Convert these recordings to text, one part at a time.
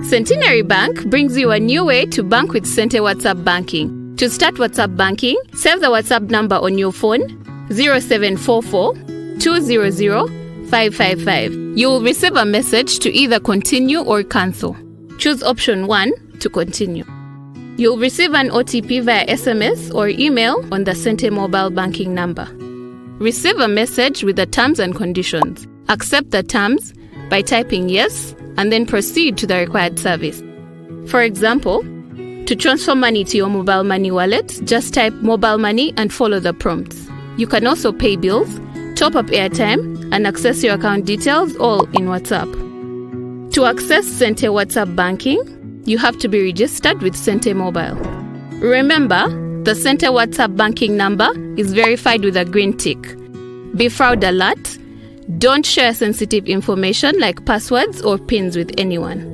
Centenary Bank brings you a new way to bank with Sente WhatsApp Banking. To start WhatsApp banking, save the WhatsApp number on your phone 0744 200 555. You will receive a message to either continue or cancel. Choose option 1 to continue. You'll receive an OTP via SMS or email on the Sente mobile banking number. Receive a message with the terms and conditions. Accept the terms by typing yes and then proceed to the required service. For example, to transfer money to your mobile money wallet, just type mobile money and follow the prompts. You can also pay bills, top up airtime, and access your account details all in WhatsApp. To access Sente WhatsApp banking, you have to be registered with Sente Mobile. Remember, the Sente WhatsApp banking number is verified with a green tick. Be fraud alert. Don't share sensitive information like passwords or PINs with anyone.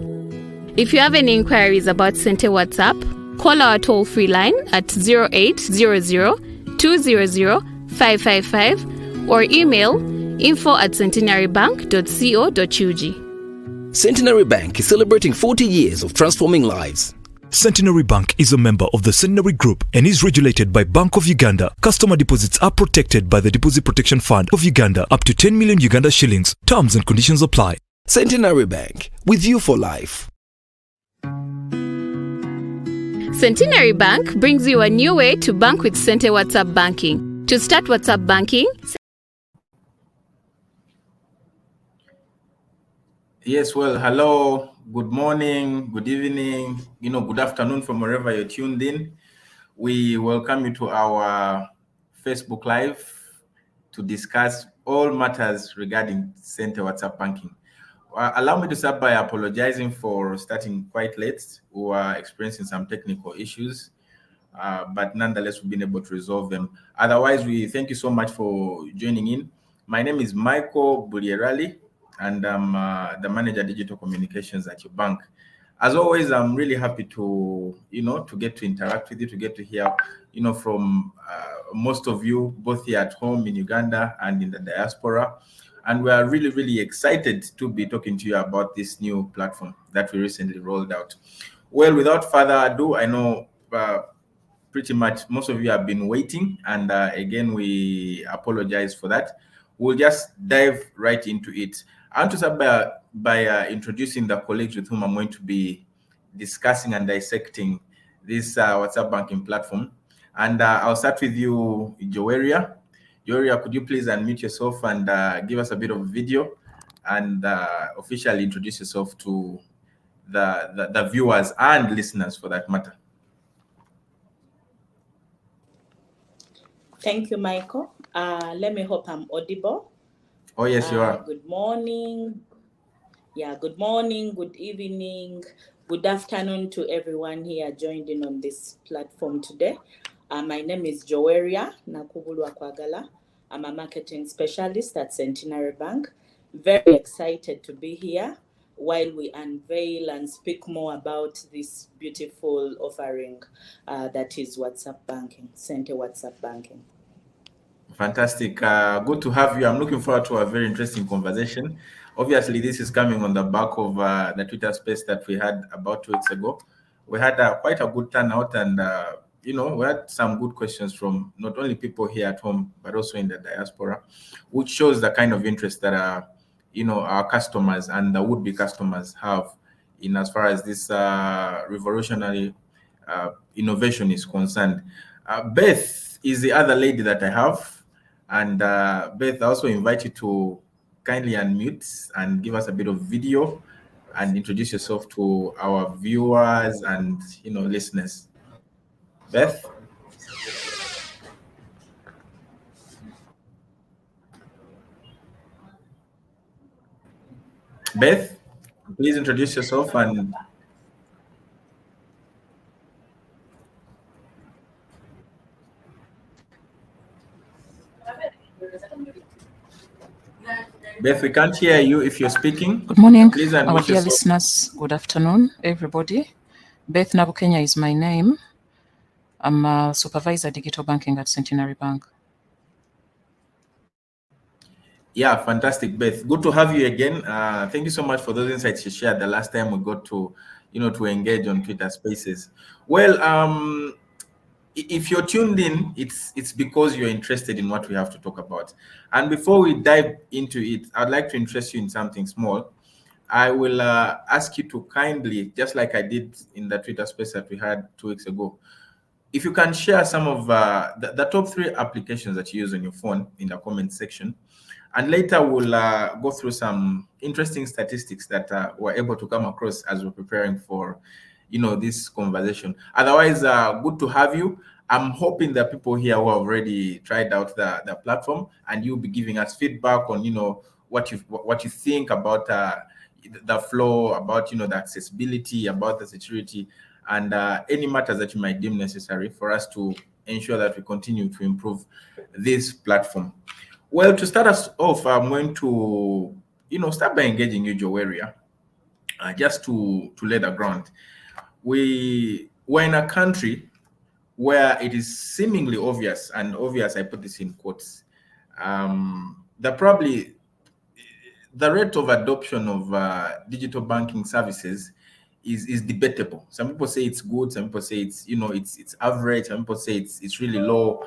If you have any inquiries about Sente WhatsApp, call our toll-free line at 0800 200 555 or email info@centenarybank.co.ug. Centenary Bank is celebrating 40 years of transforming lives. Centenary Bank is a member of the Centenary Group and is regulated by Bank of Uganda. Customer deposits are protected by the Deposit Protection Fund of Uganda up to 10 million Uganda shillings. Terms and conditions apply. Centenary Bank, with you for life. Centenary Bank brings you a new way to bank with Sente WhatsApp Banking. To start WhatsApp banking, Yes, well, hello, good morning, good evening, good afternoon from wherever you're tuned in. We welcome you to our Facebook Live to discuss all matters regarding Sente WhatsApp banking. Allow me to start by apologizing for starting quite late. We were experiencing some technical issues, but nonetheless, we've been able to resolve them. Otherwise, we thank you so much for joining in. My name is Michael Bulierali, and I'm the manager digital communications at your bank. As always, I'm really happy to, to get to interact with you, to get to hear, from most of you, both here at home in Uganda and in the diaspora. And we are really, really excited to be talking to you about this new platform that we recently rolled out. Well, without further ado, I know pretty much most of you have been waiting. And again, we apologize for that. We'll just dive right into it. I want to start by introducing the colleagues with whom I'm going to be discussing and dissecting this WhatsApp banking platform. And I'll start with you, Joeria. Joeria, could you please unmute yourself and give us a bit of video and officially introduce yourself to the viewers and listeners for that matter. Thank you, Michael. Let me hope I'm audible. Oh, yes, you are. Good morning. Good morning, good evening, good afternoon to everyone here joined in on this platform today. My name is Joeria Nakubulwa Kwagala. I'm a marketing specialist at Centenary Bank. Very excited to be here while we unveil and speak more about this beautiful offering that is WhatsApp banking, Sente WhatsApp banking. Fantastic. Good to have you. I'm looking forward to a very interesting conversation. Obviously, this is coming on the back of the Twitter space that we had about 2 weeks ago. We had quite a good turnout and, we had some good questions from not only people here at home, but also in the diaspora, which shows the kind of interest that, our customers and the would-be customers have in as far as this revolutionary innovation is concerned. Beth is the other lady that I have. And Beth, I also invite you to kindly unmute and give us a bit of video and introduce yourself to our viewers and, listeners. Beth? Beth, please introduce yourself and... Beth, we can't hear you if you're speaking. Good morning, please our dear listeners. Good afternoon, everybody. Beth Nabukenya is my name. I'm a supervisor digital banking at Centenary Bank. Yeah, fantastic, Beth. Good to have you again. Thank you so much for those insights you shared the last time we got to, to engage on Twitter Spaces. Well, if you're tuned in, it's because you're interested in what we have to talk about. And before we dive into it, I'd like to interest you in something small. I will ask you to kindly, just like I did in the Twitter Space that we had 2 weeks ago, if you can share some of the top 3 applications that you use on your phone in the comment section. And later we'll go through some interesting statistics that we're able to come across as we're preparing for, this conversation. Otherwise, good to have you. I'm hoping that people here who have already tried out the platform, and you'll be giving us feedback on, what you think about the flow, about, the accessibility, about the security, and any matters that you might deem necessary for us to ensure that we continue to improve this platform. Well, to start us off, I'm going to, start by engaging you, Joweria, just to lay the ground. We're in a country where it is seemingly obvious, and obvious, I put this in quotes, the rate of adoption of digital banking services is debatable. Some people say it's good, some people say it's, it's average, some people say it's really low.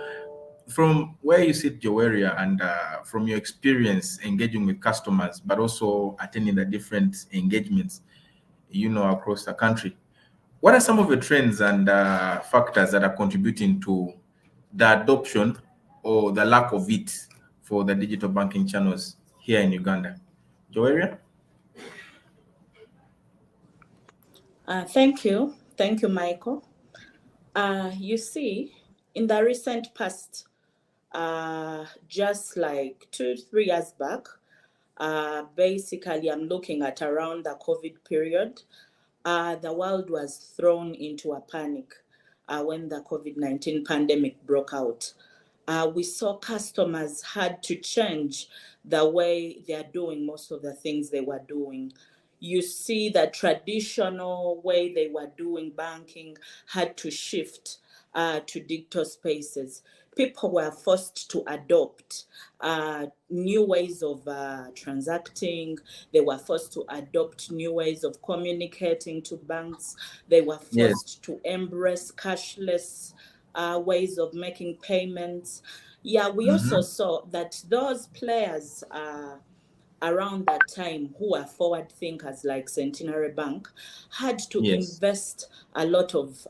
From where you sit, Joweria, and from your experience engaging with customers, but also attending the different engagements, across the country, what are some of the trends and factors that are contributing to the adoption or the lack of it for the digital banking channels here in Uganda? Joweria? Thank you. Thank you, Michael. You see, in the recent past, just like 2-3 years back, basically I'm looking at around the COVID period, the world was thrown into a panic when the COVID-19 pandemic broke out. We saw customers had to change the way they are doing most of the things they were doing. You see the traditional way they were doing banking had to shift to digital spaces. People were forced to adopt new ways of transacting. They were forced to adopt new ways of communicating to banks. They were forced to embrace cashless ways of making payments. Yeah, we also saw that those players around that time who were forward thinkers like Centenary Bank had to invest a lot of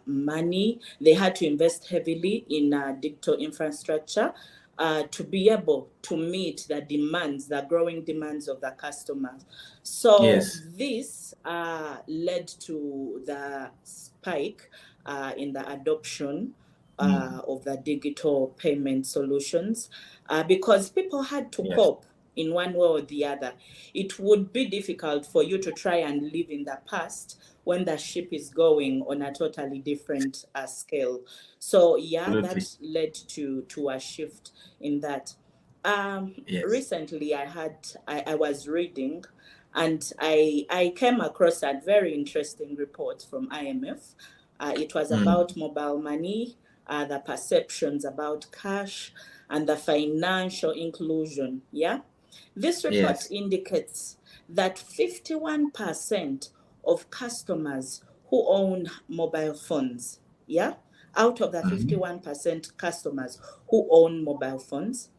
money. They had to invest heavily in digital infrastructure to be able to meet the demands, the growing demands of the customers. So this led to the spike in the adoption of the digital payment solutions because people had to cope in one way or the other. It would be difficult for you to try and live in the past when the ship is going on a totally different scale. So that led to a shift in that. Recently I was reading and I came across a very interesting report from IMF. It was about mobile money, the perceptions about cash, and the financial inclusion. This report indicates that 51% of customers who own mobile phones, out of the 51% customers who own mobile phones,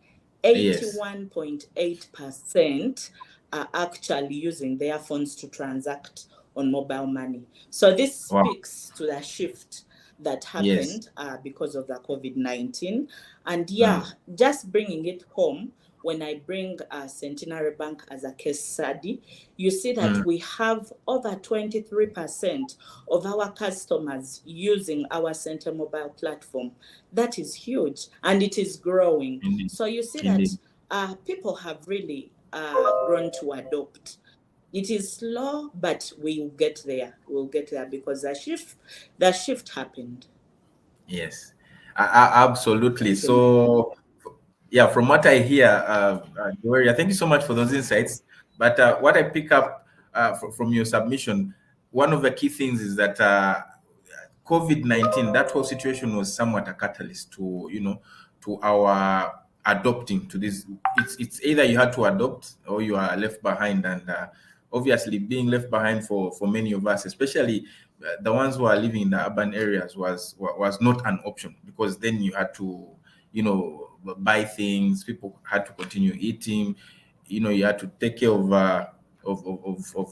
81.8% are actually using their phones to transact on mobile money. So this speaks to the shift that happened because of the COVID-19. And just bringing it home, when I bring Centenary Bank as a case study, you see that we have over 23% of our customers using our Center Mobile platform. That is huge, and it is growing. So you see that people have really grown to adopt. It is slow, but we'll get there. We'll get there because the shift happened. Yes, absolutely. So, from what I hear, Joweria, thank you so much for those insights. But what I pick up from your submission, one of the key things is that COVID-19, that whole situation was somewhat a catalyst to, to our adopting to this. It's either you had to adopt or you are left behind, and obviously being left behind for many of us, especially the ones who are living in the urban areas, was not an option, because then you had to, buy things. People had to continue eating. You had to take care of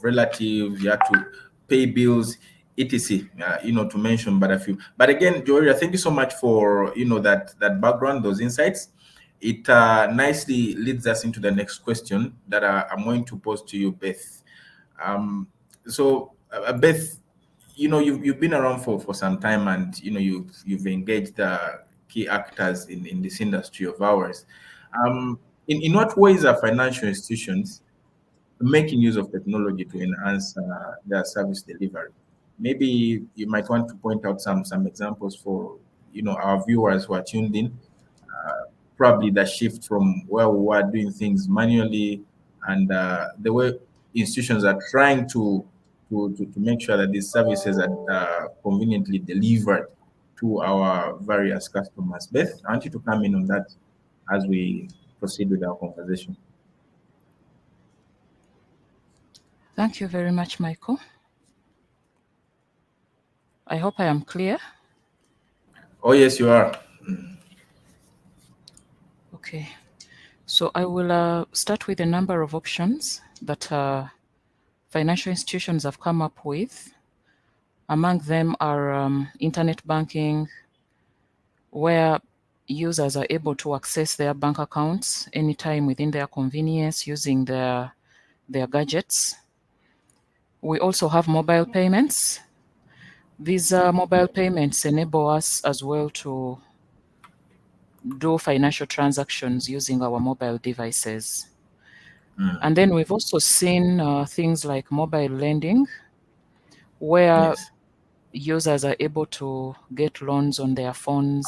relatives. You had to pay bills, etc. To mention but a few. But again, Joria, thank you so much for that background, those insights. It nicely leads us into the next question that I'm going to pose to you, Beth. So, Beth, you've been around for some time, and you've engaged key actors in this industry of ours. In what ways are financial institutions making use of technology to enhance their service delivery? Maybe you might want to point out some examples for our viewers who are tuned in. Probably the shift from where we were doing things manually, and the way institutions are trying to make sure that these services are conveniently delivered to our various customers. Beth, I want you to come in on that as we proceed with our conversation. Thank you very much, Michael. I hope I am clear. Oh, yes, you are. Okay. So I will start with a number of options that financial institutions have come up with. Among them are internet banking, where users are able to access their bank accounts anytime within their convenience using their gadgets. We also have mobile payments. These mobile payments enable us as well to do financial transactions using our mobile devices. And then we've also seen things like mobile lending, where Yes. users are able to get loans on their phones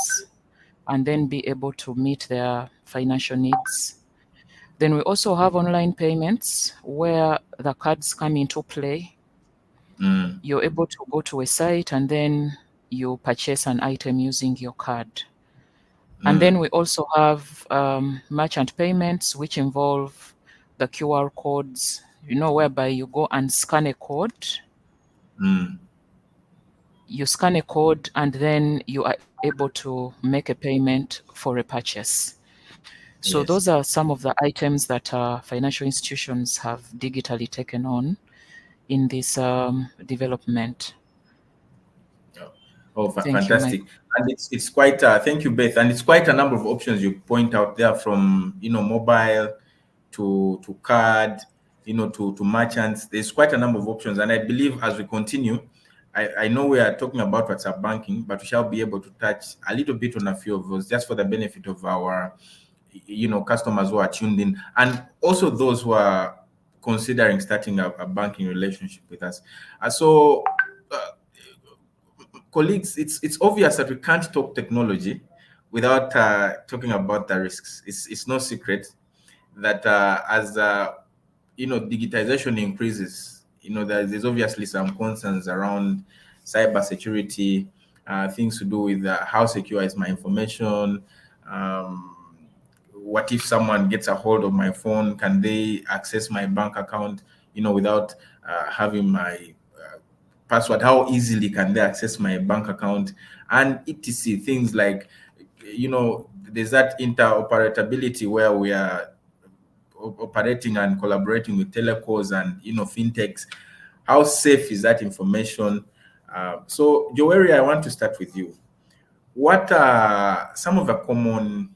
and then be able to meet their financial needs. Then we also have online payments, where the cards come into play. You're able to go to a site and then you purchase an item using your card. And then we also have merchant payments, which involve the QR codes, whereby you go and scan a code. You scan a code and then you are able to make a payment for a purchase. So Yes. those are some of the items that financial institutions have digitally taken on in this development. Oh, Thank you, fantastic. Mike. And it's quite, thank you, Beth. And it's quite a number of options you point out there, from, mobile to card, to merchants. There's quite a number of options. And I believe as we continue, I know we are talking about WhatsApp banking, but we shall be able to touch a little bit on a few of those, just for the benefit of our, customers who are tuned in, and also those who are considering starting a banking relationship with us. So, colleagues, it's obvious that we can't talk technology without talking about the risks. It's no secret that as digitization increases, there's obviously some concerns around cybersecurity, things to do with how secure is my information. What if someone gets a hold of my phone? Can they access my bank account, without having my password? How easily can they access my bank account? And etc. Things like, there's that interoperability where we are operating and collaborating with telecos and fintechs. How safe is that information? So, Joeri, I want to start with you. What are some of the common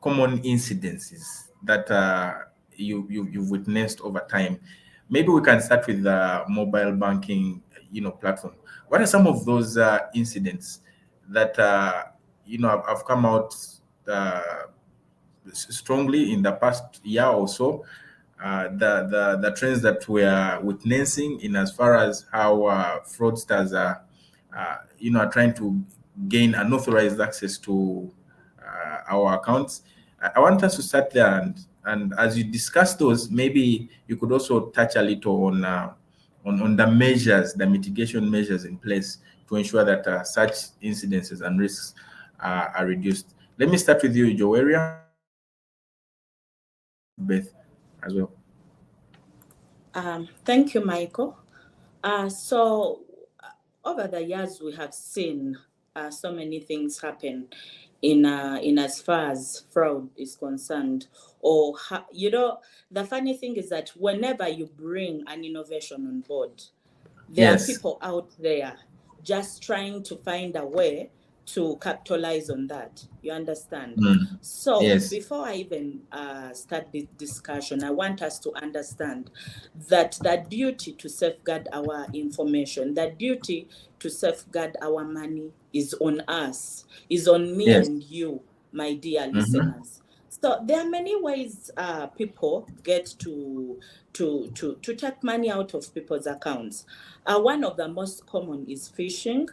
incidences that you've witnessed over time? Maybe we can start with the mobile banking platform. What are some of those incidents that have come out strongly in the past year or so? The trends that we are witnessing, in as far as how fraudsters are trying to gain unauthorized access to our accounts. I want us to start there, and as you discuss those, maybe you could also touch a little on the measures, the mitigation measures in place to ensure that such incidences and risks are reduced. Let me start with you, Joeria. Beth, as well. Thank you, Michael. So over the years, we have seen so many things happen in as far as fraud is concerned. Or the funny thing is that whenever you bring an innovation on board, there are Yes. people out there just trying to find a way to capitalize on that. You understand? So Yes. before I even start this discussion, I want us to understand that the duty to safeguard our information, the duty to safeguard our money is on us, is on me Yes. and you, my dear listeners. So there are many ways people get to take money out of people's accounts. One of the most common is phishing.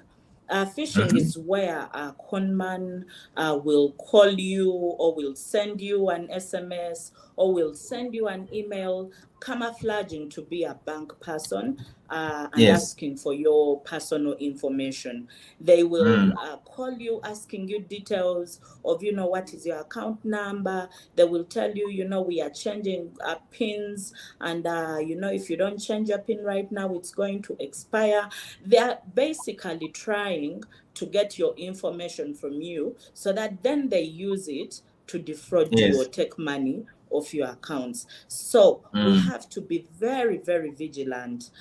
Phishing is where a conman will call you or will send you an SMS or will send you an email camouflaging to be a bank person and Yes. asking for your personal information. They will call you asking you details of, what is your account number. They will tell you, we are changing pins and, if you don't change your pin right now, it's going to expire. They are basically trying to get your information from you so that then they use it to defraud you or take money off your accounts. So we have to be very, very vigilant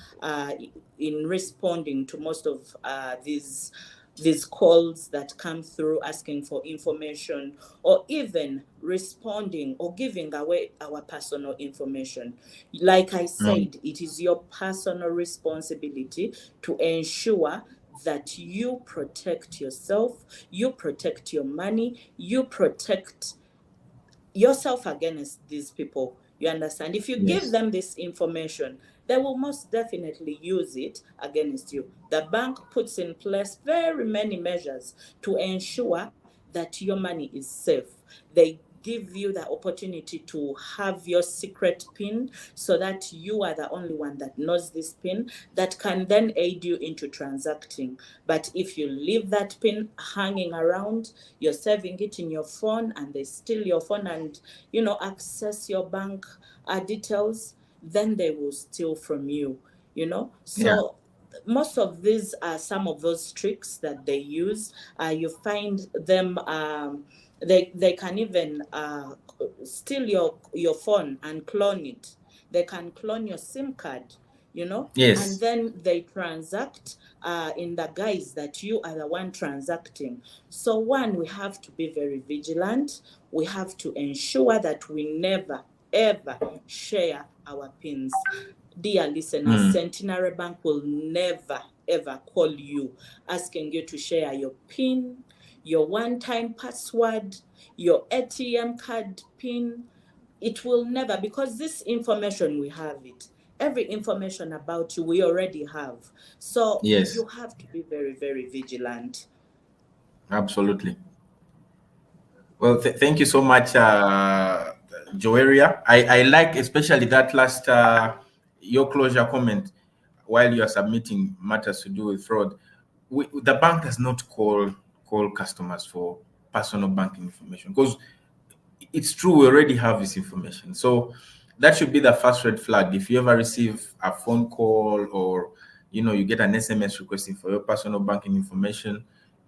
in responding to most of these calls that come through asking for information or even responding or giving away our personal information. Like I said, it is your personal responsibility to ensure that you protect yourself, you protect your money, you protect yourself against these people. You understand? If you give them this information, they will most definitely use it against you. The bank puts in place very many measures to ensure that your money is safe. They give you the opportunity to have your secret PIN so that you are the only one that knows this PIN that can then aid you into transacting. But if you leave that PIN hanging around, you're saving it in your phone and they steal your phone and, access your bank details, then they will steal from you, So most of these are some of those tricks that they use. You find them, they can even steal your phone and clone it. They can clone your SIM card, and then they transact in the guise that you are the one transacting. So one, we have to be very vigilant. We have to ensure that we never, ever share our PINs. Dear listeners, Centenary Bank will never, ever call you asking you to share your PIN, your one-time password, your ATM card PIN. It will never, because this information, we have it. Every information about you, we already have. So you have to be very, very vigilant. Absolutely. Well, thank you so much, Joeria. I like especially that last your closure comment while you are submitting matters to do with fraud. The bank does not call customers for personal banking information because it's true, we already have this information. So that should be the first red flag. If you ever receive a phone call or you get an SMS requesting for your personal banking information,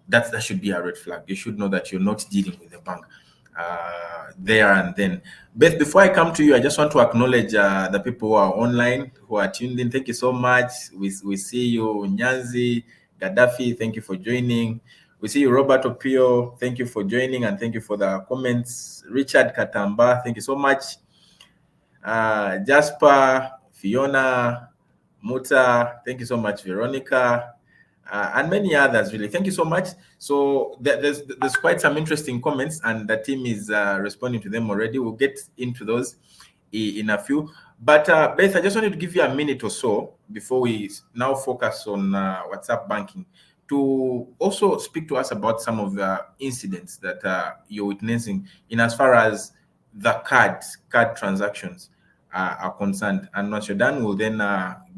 that should be a red flag. You should know that you're not dealing with the bank there and then. Beth, before I come to you, I just want to acknowledge the people who are online, who are tuned in. Thank you so much. We see you, Nyanzi, Gaddafi. Thank you for joining. We see you, Robert Opio. Thank you for joining and thank you for the comments. Richard Katamba, thank you so much. Jasper, Fiona, Muta, thank you so much, Veronica, and many others, really. Thank you so much. So there's quite some interesting comments and the team is responding to them already. We'll get into those in a few. But Beth, I just wanted to give you a minute or so before we now focus on WhatsApp banking to also speak to us about some of the incidents that you're witnessing in as far as the card transactions are concerned. And once you're done, we'll then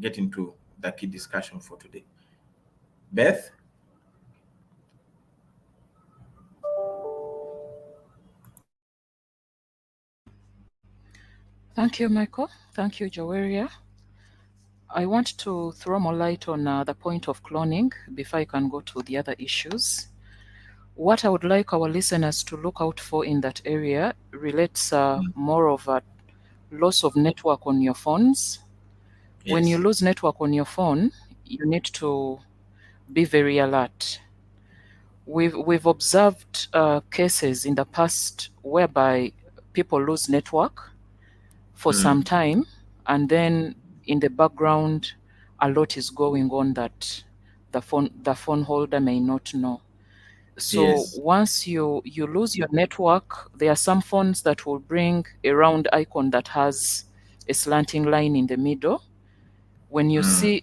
get into the key discussion for today. Beth? Thank you, Michael. Thank you, Joweria. I want to throw more light on the point of cloning before I can go to the other issues. What I would like our listeners to look out for in that area relates more of a loss of network on your phones. When you Yes. lose network on your phone, you need to be very alert. We've observed cases in the past whereby people lose network for some time, and then in the background, a lot is going on that the phone holder may not know. So Yes. once you lose your network, there are some phones that will bring a round icon that has a slanting line in the middle. When you see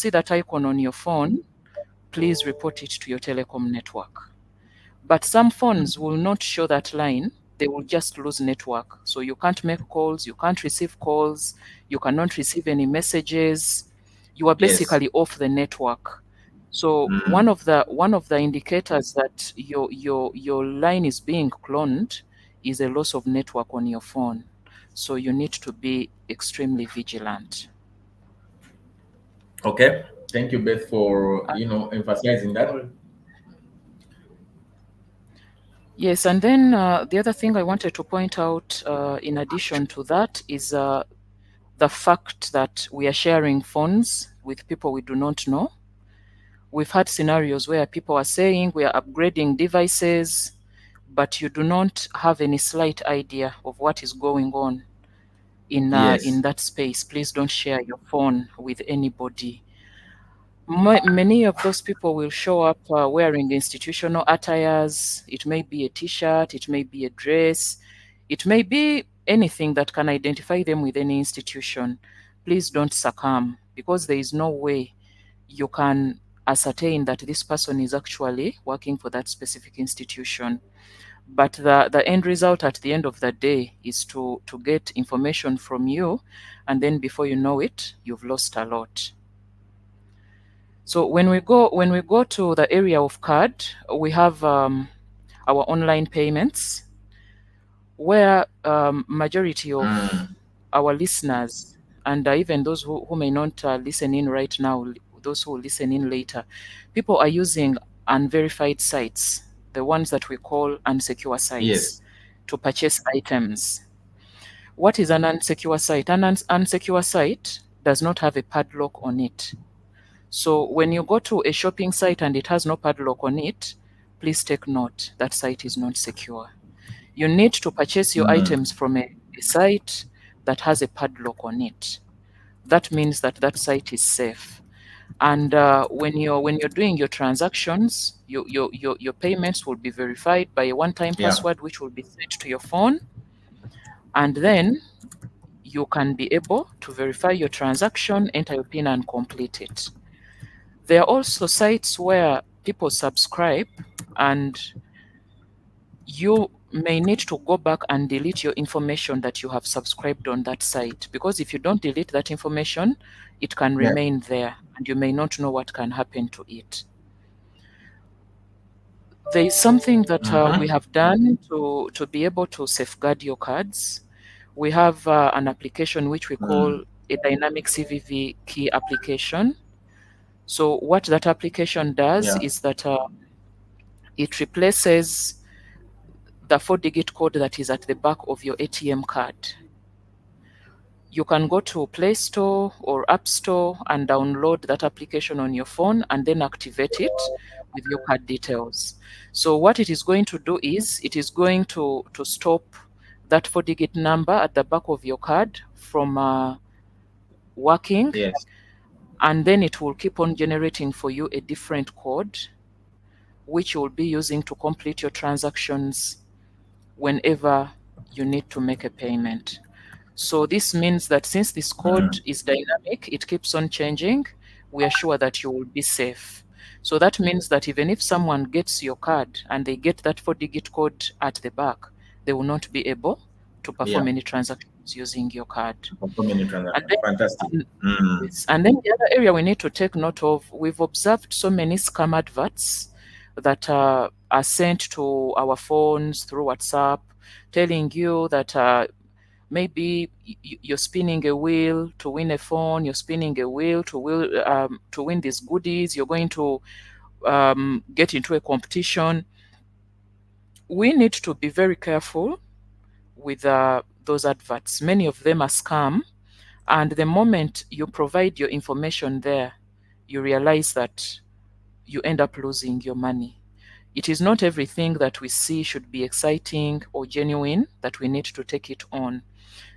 that icon on your phone, please report it to your telecom network. But some phones will not show that line. They will just lose network. So you can't make calls, you can't receive calls, you cannot receive any messages. You are Yes. basically off the network. So one of the indicators that your line is being cloned is a loss of network on your phone. So you need to be extremely vigilant. Okay. Thank you, Beth, for emphasizing that. Yes, and then the other thing I wanted to point out in addition to that is the fact that we are sharing phones with people we do not know. We've had scenarios where people are saying we are upgrading devices, but you do not have any slight idea of what is going on in Yes. that space. Please don't share your phone with anybody. Many of those people will show up wearing institutional attires. It may be a t-shirt, it may be a dress, it may be anything that can identify them with any institution. Please don't succumb, because there is no way you can ascertain that this person is actually working for that specific institution. But the end result at the end of the day is to get information from you, and then before you know it, you've lost a lot. So when we go to the area of card, we have our online payments, where majority of our listeners, and even those who may not listen in right now, those who will listen in later, people are using unverified sites, the ones that we call unsecure sites, Yes. to purchase items. What is an unsecure site? An unsecure site does not have a padlock on it. So when you go to a shopping site and it has no padlock on it, please take note that site is not secure. You need to purchase your items from a site that has a padlock on it. That means that that site is safe. And when you're doing your transactions, your payments will be verified by a one-time password which will be sent to your phone, and then you can be able to verify your transaction, enter your PIN, and complete it. There are also sites where people subscribe, and you may need to go back and delete your information that you have subscribed on that site, because if you don't delete that information, it can remain there and you may not know what can happen to it. There is something that we have done to be able to safeguard your cards. We have an application which we call a dynamic CVV key application. So what that application does is that it replaces the 4-digit code that is at the back of your ATM card. You can go to Play Store or App Store and download that application on your phone and then activate it with your card details. So what it is going to do is it is going to stop that 4-digit number at the back of your card from working. Yes. And then it will keep on generating for you a different code, which you will be using to complete your transactions whenever you need to make a payment. So this means that since this code is dynamic, it keeps on changing, we are sure that you will be safe. So that means that even if someone gets your card and they get that 4-digit code at the back, they will not be able to perform any transactions using your card. Fantastic. And then the other area we need to take note of, we've observed so many scam adverts that are sent to our phones through WhatsApp, telling you that Maybe you're spinning a wheel to win a phone, you're spinning a wheel to win these goodies, you're going to get into a competition. We need to be very careful with those adverts. Many of them are scam, and the moment you provide your information there, you realize that you end up losing your money. It is not everything that we see should be exciting or genuine that we need to take it on.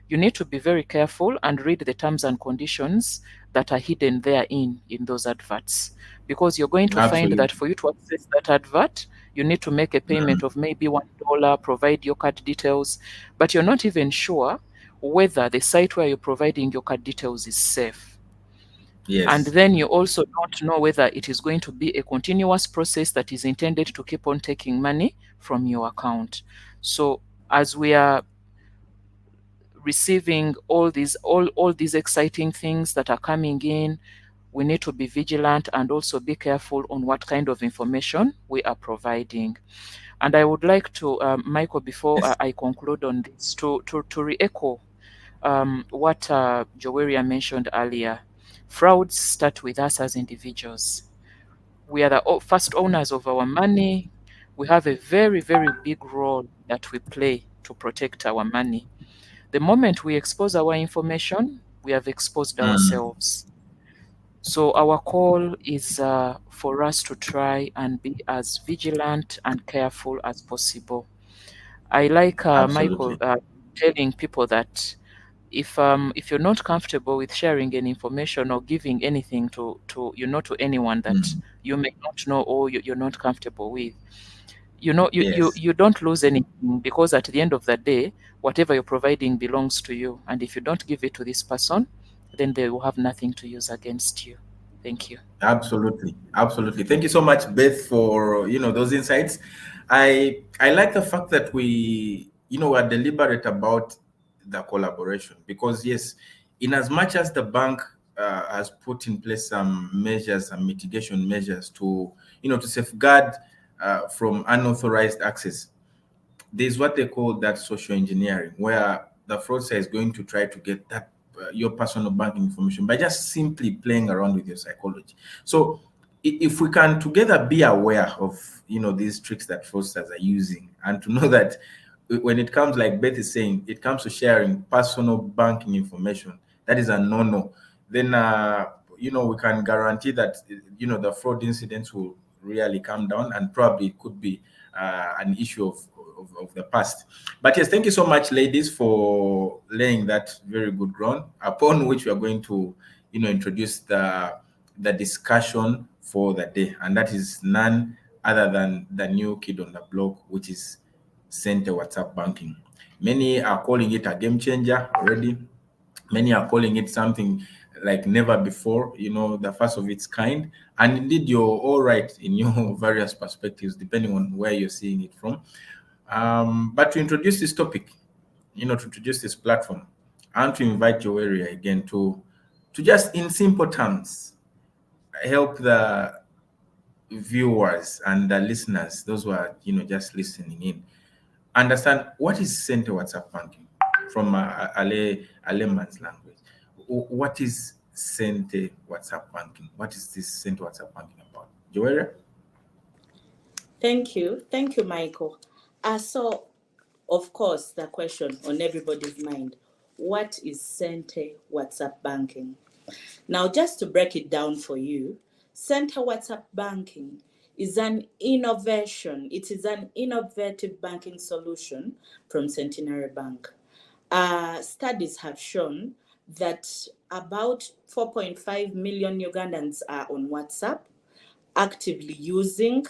You need to be very careful and read the terms and conditions that are hidden therein in those adverts, because you're going to find that for you to access that advert, you need to make a payment of maybe $1, provide your card details, but you're not even sure whether the site where you're providing your card details is safe. Yes. And then you also don't know whether it is going to be a continuous process that is intended to keep on taking money from your account. So as we are receiving all these exciting things that are coming in, we need to be vigilant and also be careful on what kind of information we are providing. And I would like to, Michael, before I conclude on this, to re-echo what Joweria mentioned earlier. Frauds start with us as individuals. We are the first owners of our money. We have a very, very big role that we play to protect our money. The moment we expose our information, we have exposed ourselves. So our call is for us to try and be as vigilant and careful as possible. I like Michael telling people that if you're not comfortable with sharing any information or giving anything to anyone that you may not know or you're not comfortable with, you don't lose anything, because at the end of the day, whatever you're providing belongs to you, and if you don't give it to this person, then they will have nothing to use against you. Thank you. Absolutely. Thank you so much, Beth, for those insights. I like the fact that we are deliberate about the collaboration, because yes, in as much as the bank has put in place some measures, some mitigation measures to safeguard from unauthorized access, there's what they call that social engineering, where the fraudster is going to try to get that your personal banking information by just simply playing around with your psychology. So if we can together be aware of these tricks that fraudsters are using, and to know that when it comes, like Beth is saying, it comes to sharing personal banking information, that is a no-no, then we can guarantee that the fraud incidents will really come down, and probably it could be an issue of the past. But yes, thank you so much, ladies, for laying that very good ground upon which we are going to introduce the discussion for the day, and that is none other than the new kid on the block, which is Sente WhatsApp banking. Many are calling it a game changer already. Many are calling it something like never before, the first of its kind. And indeed, you're all right in your various perspectives, depending on where you're seeing it from. But to introduce this topic, to introduce this platform, and to invite Joweria again to just in simple terms help the viewers and the listeners, those who are just listening in, understand what is Sente WhatsApp banking from a layman's language. What is Sente WhatsApp banking? What is this Sente WhatsApp banking about? Joweria? Thank you, Michael. So, of course, the question on everybody's mind: what is Sente WhatsApp banking? Now, just to break it down for you, Sente WhatsApp banking is an innovation. It is an innovative banking solution from Centenary Bank. Studies have shown that about 4.5 million Ugandans are on WhatsApp, actively using,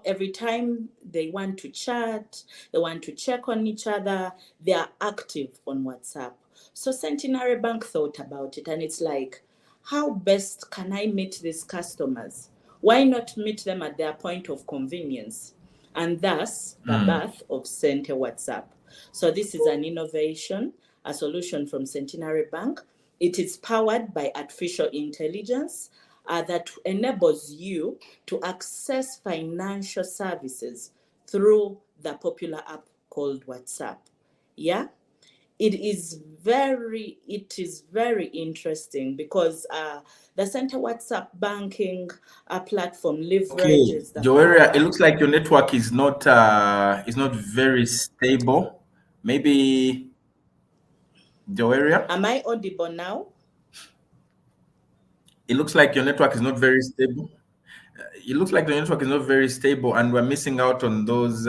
every time they want to chat, they want to check on each other, they are active on WhatsApp. So Centenary Bank thought about it, and it's like, how best can I meet these customers? Why not meet them at their point of convenience? And thus, the birth of Sente WhatsApp. So this is an innovation, a solution from Centenary Bank. It is powered by artificial intelligence that enables you to access financial services through the popular app called WhatsApp. Yeah? it is very interesting because the Center WhatsApp banking platform Okay, leverages the Joeria, it power. looks like your network is not very stable. Maybe Joeria, Am I audible now? it looks like your network is not very stable. It looks like the network is not very stable, and we're missing out on those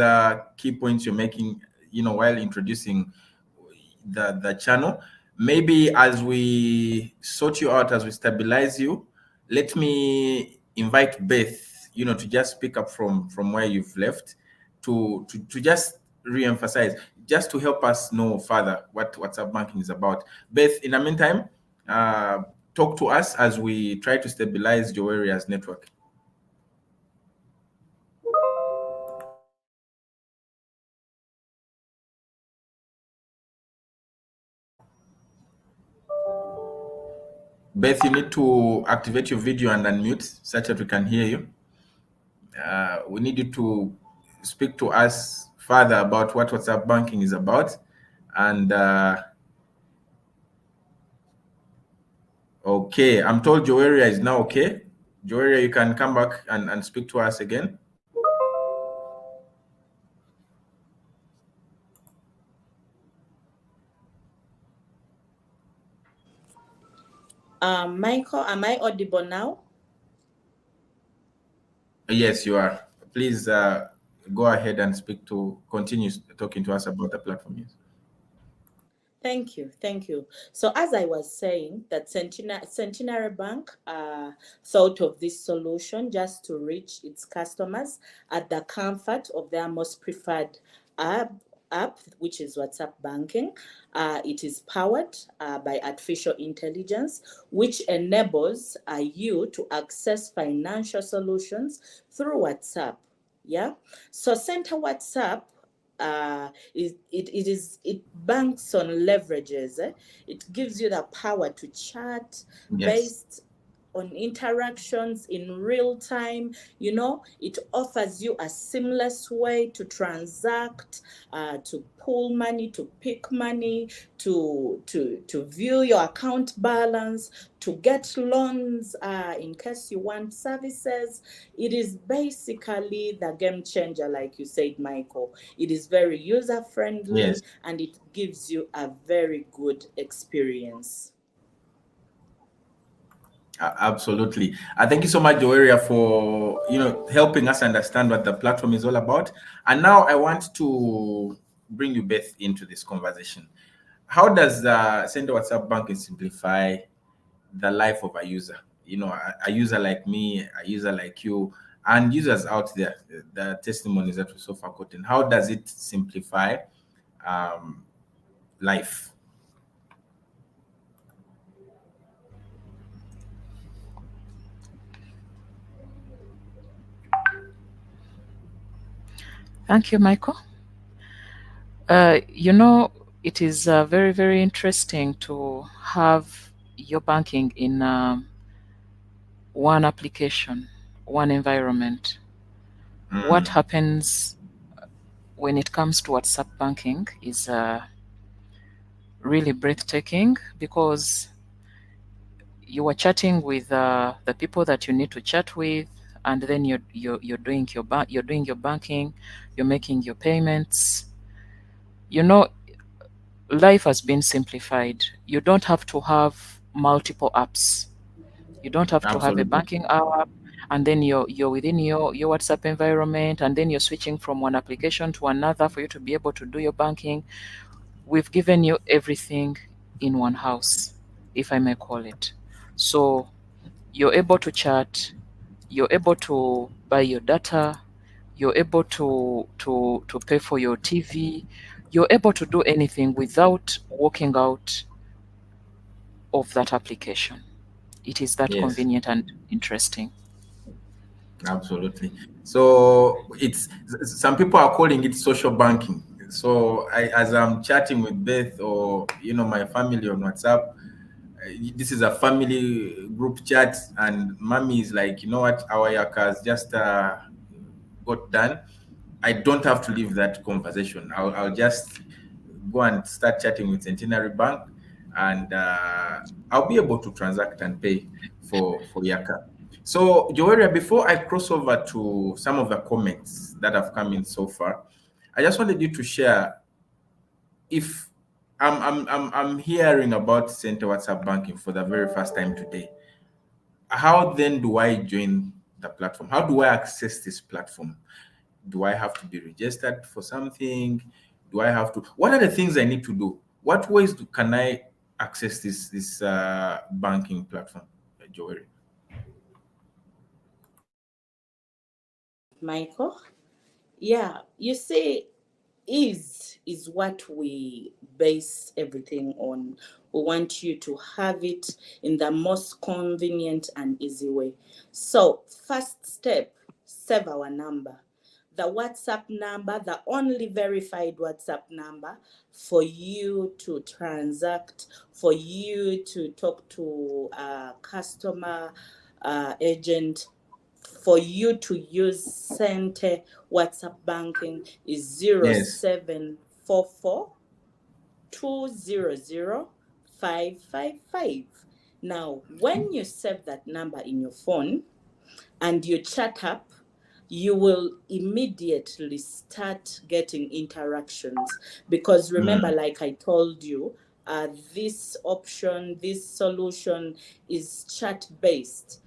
key points you're making, while introducing the channel. Maybe as we sort you out, as we stabilize you, let me invite Beth, to just speak up from where you've left, to just re-emphasize, just to help us know further what WhatsApp banking is about. Beth, in the meantime, talk to us as we try to stabilize Joeria's network. Beth, you need to activate your video and unmute such that we can hear you. We need you to speak to us further about what WhatsApp banking is about. And okay, I'm told Joeria is now okay. Joeria, you can come back and speak to us again. Michael, am I audible now? Yes, you are. Please go ahead and continue talking to us about the platform. Yes. Thank you. So as I was saying, that Centenary Bank thought of this solution just to reach its customers at the comfort of their most preferred app, which is WhatsApp banking. It is powered by artificial intelligence, which enables you to access financial solutions through WhatsApp. Yeah. So Center WhatsApp it banks on leverages. It gives you the power to chat based on interactions in real time. It offers you a seamless way to transact, to pull money, to pick money, to view your account balance, to get loans in case you want services. It is basically the game changer, like you said, Michael. It is very user-friendly, and it gives you a very good experience. Absolutely. Thank you so much, Joeria, for helping us understand what the platform is all about. And now I want to bring you, Beth, into this conversation. How does Center WhatsApp banking simplify the life of a user? A user like me, a user like you, and users out there, the testimonies that we so far gotten. How does it simplify life? Thank you, Michael. It is very, very interesting to have your banking in one application, one environment. What happens when it comes to WhatsApp banking is really breathtaking, because you are chatting with the people that you need to chat with, and then you're doing your banking, you're making your payments. Life has been simplified. You don't have to have multiple apps. You don't have to have a banking app, and then you're within your WhatsApp environment, and then you're switching from one application to another for you to be able to do your banking. We've given you everything in one house, if I may call it. So you're able to chat, you're able to buy your data, you're able to pay for your TV, you're able to do anything without walking out of that application. It is that convenient and interesting. Absolutely. So it's some people are calling it social banking. So as I'm chatting with Beth or my family on WhatsApp, this is a family group chat, and mommy is like, what, our yakas just got done. I don't have to leave that conversation. I'll just go and start chatting with Centenary Bank, and I'll be able to transact and pay for Yaka. So, Joeria, before I cross over to some of the comments that have come in so far, I just wanted you to share, if I'm hearing about Center WhatsApp banking for the very first time today, how then do I join the platform? How do I access this platform? Do I have to be registered for something? Do I have to? What are the things I need to do? What ways can I access this banking platform, Joey? Michael? Yeah, you see, ease is what we base everything on. We want you to have it in the most convenient and easy way. So, first step, save our number. The WhatsApp number, the only verified WhatsApp number for you to transact, for you to talk to a customer, agent, for you to use Sente WhatsApp banking is 0744 200 555. Now, when you save that number in your phone and you chat up, you will immediately start getting interactions, because remember, like I told you, this option, this solution is chat based.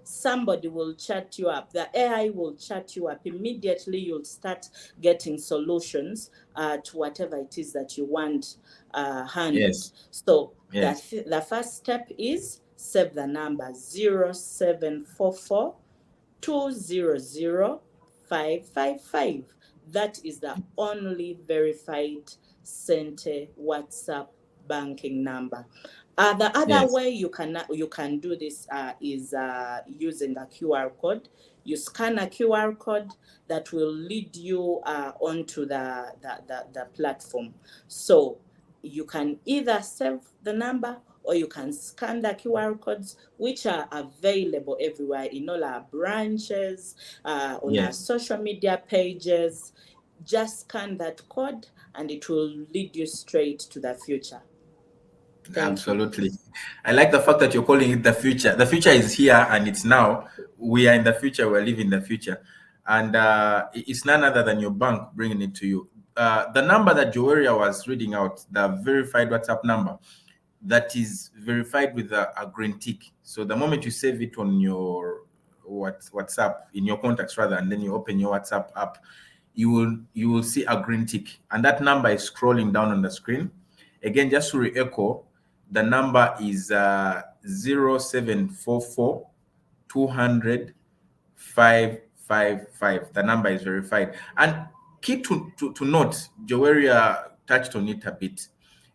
Somebody will chat you up. The AI will chat you up. Immediately, you'll start getting solutions to whatever it is that you want handled. Yes. So yes. The first step is save the number 0744 200 555. That is the only verified Sente WhatsApp banking number. The other way you can do this is using a QR code. You scan a QR code that will lead you onto the platform. So you can either save the number or you can scan the QR codes, which are available everywhere in all our branches, on our social media pages. Just scan that code and it will lead you straight to the future. Absolutely. I like the fact that you're calling it the future. The future is here and it's now. We are in the future. We're living the future. And it's none other than your bank bringing it to you. The number that Joeria was reading out, the verified WhatsApp number, that is verified with a green tick. So the moment you save it on your WhatsApp, in your contacts rather, and then you open your WhatsApp app, you will see a green tick. And that number is scrolling down on the screen. Again, just to re-echo, the number is 0744 200 555. The number is verified. And key to note, Joeria touched on it a bit,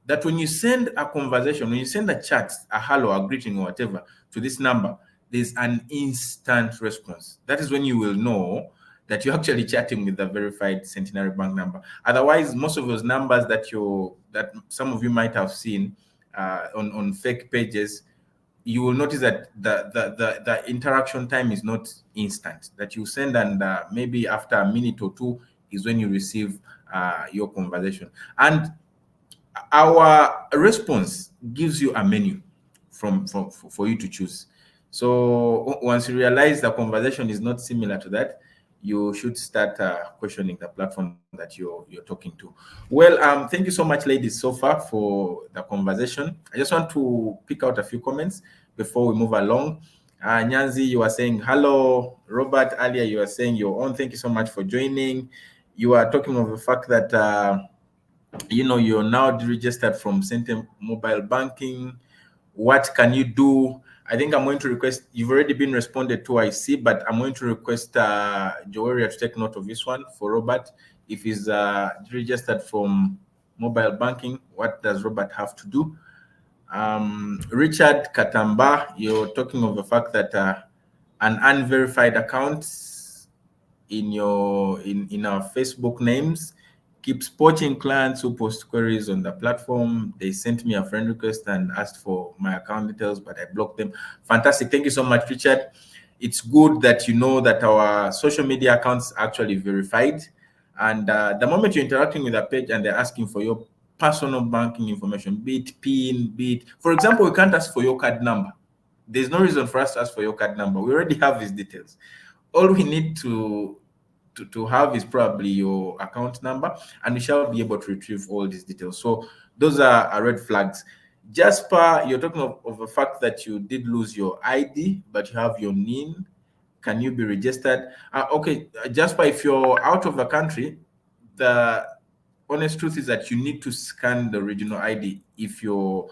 that when you send a conversation, when you send a chat, a hello, a greeting, or whatever to this number, there's an instant response. That is when you will know that you're actually chatting with the verified Centenary Bank number. Otherwise, most of those numbers that some of you might have seen on fake pages, you will notice that the interaction time is not instant. That you send and maybe after a minute or two is when you receive your conversation. And our response gives you a menu for you to choose. So once you realize the conversation is not similar to that, you should start questioning the platform that you're talking to. Well, thank you so much, ladies, so far for the conversation. I just want to pick out a few comments before we move along. Nyanzi, you are saying hello. Robert, earlier you are saying you're on. Thank you so much for joining. You are talking of the fact that you're now deregistered from Sente Mobile Banking. What can you do? I think I'm going to request, you've already been responded to, I see, but I'm going to request Joeria to take note of this one for Robert. If he's registered from mobile banking, what does Robert have to do? Richard Katamba, you're talking of the fact that an unverified account in our Facebook names keeps poaching clients who post queries on the platform. They sent me a friend request and asked for my account details, but I blocked them. Fantastic. Thank you so much, Richard. It's good that you know that our social media accounts are actually verified. And the moment you're interacting with a page and they're asking for your personal banking information, be it PIN, be it, for example, we can't ask for your card number. There's no reason for us to ask for your card number. We already have these details. All we need to have is probably your account number, and we shall be able to retrieve all these details. So those are red flags. Jasper, you're talking of the fact that you did lose your ID, but you have your NIN. Can you be registered? Okay, Jasper, if you're out of the country, the honest truth is that you need to scan the original ID if you're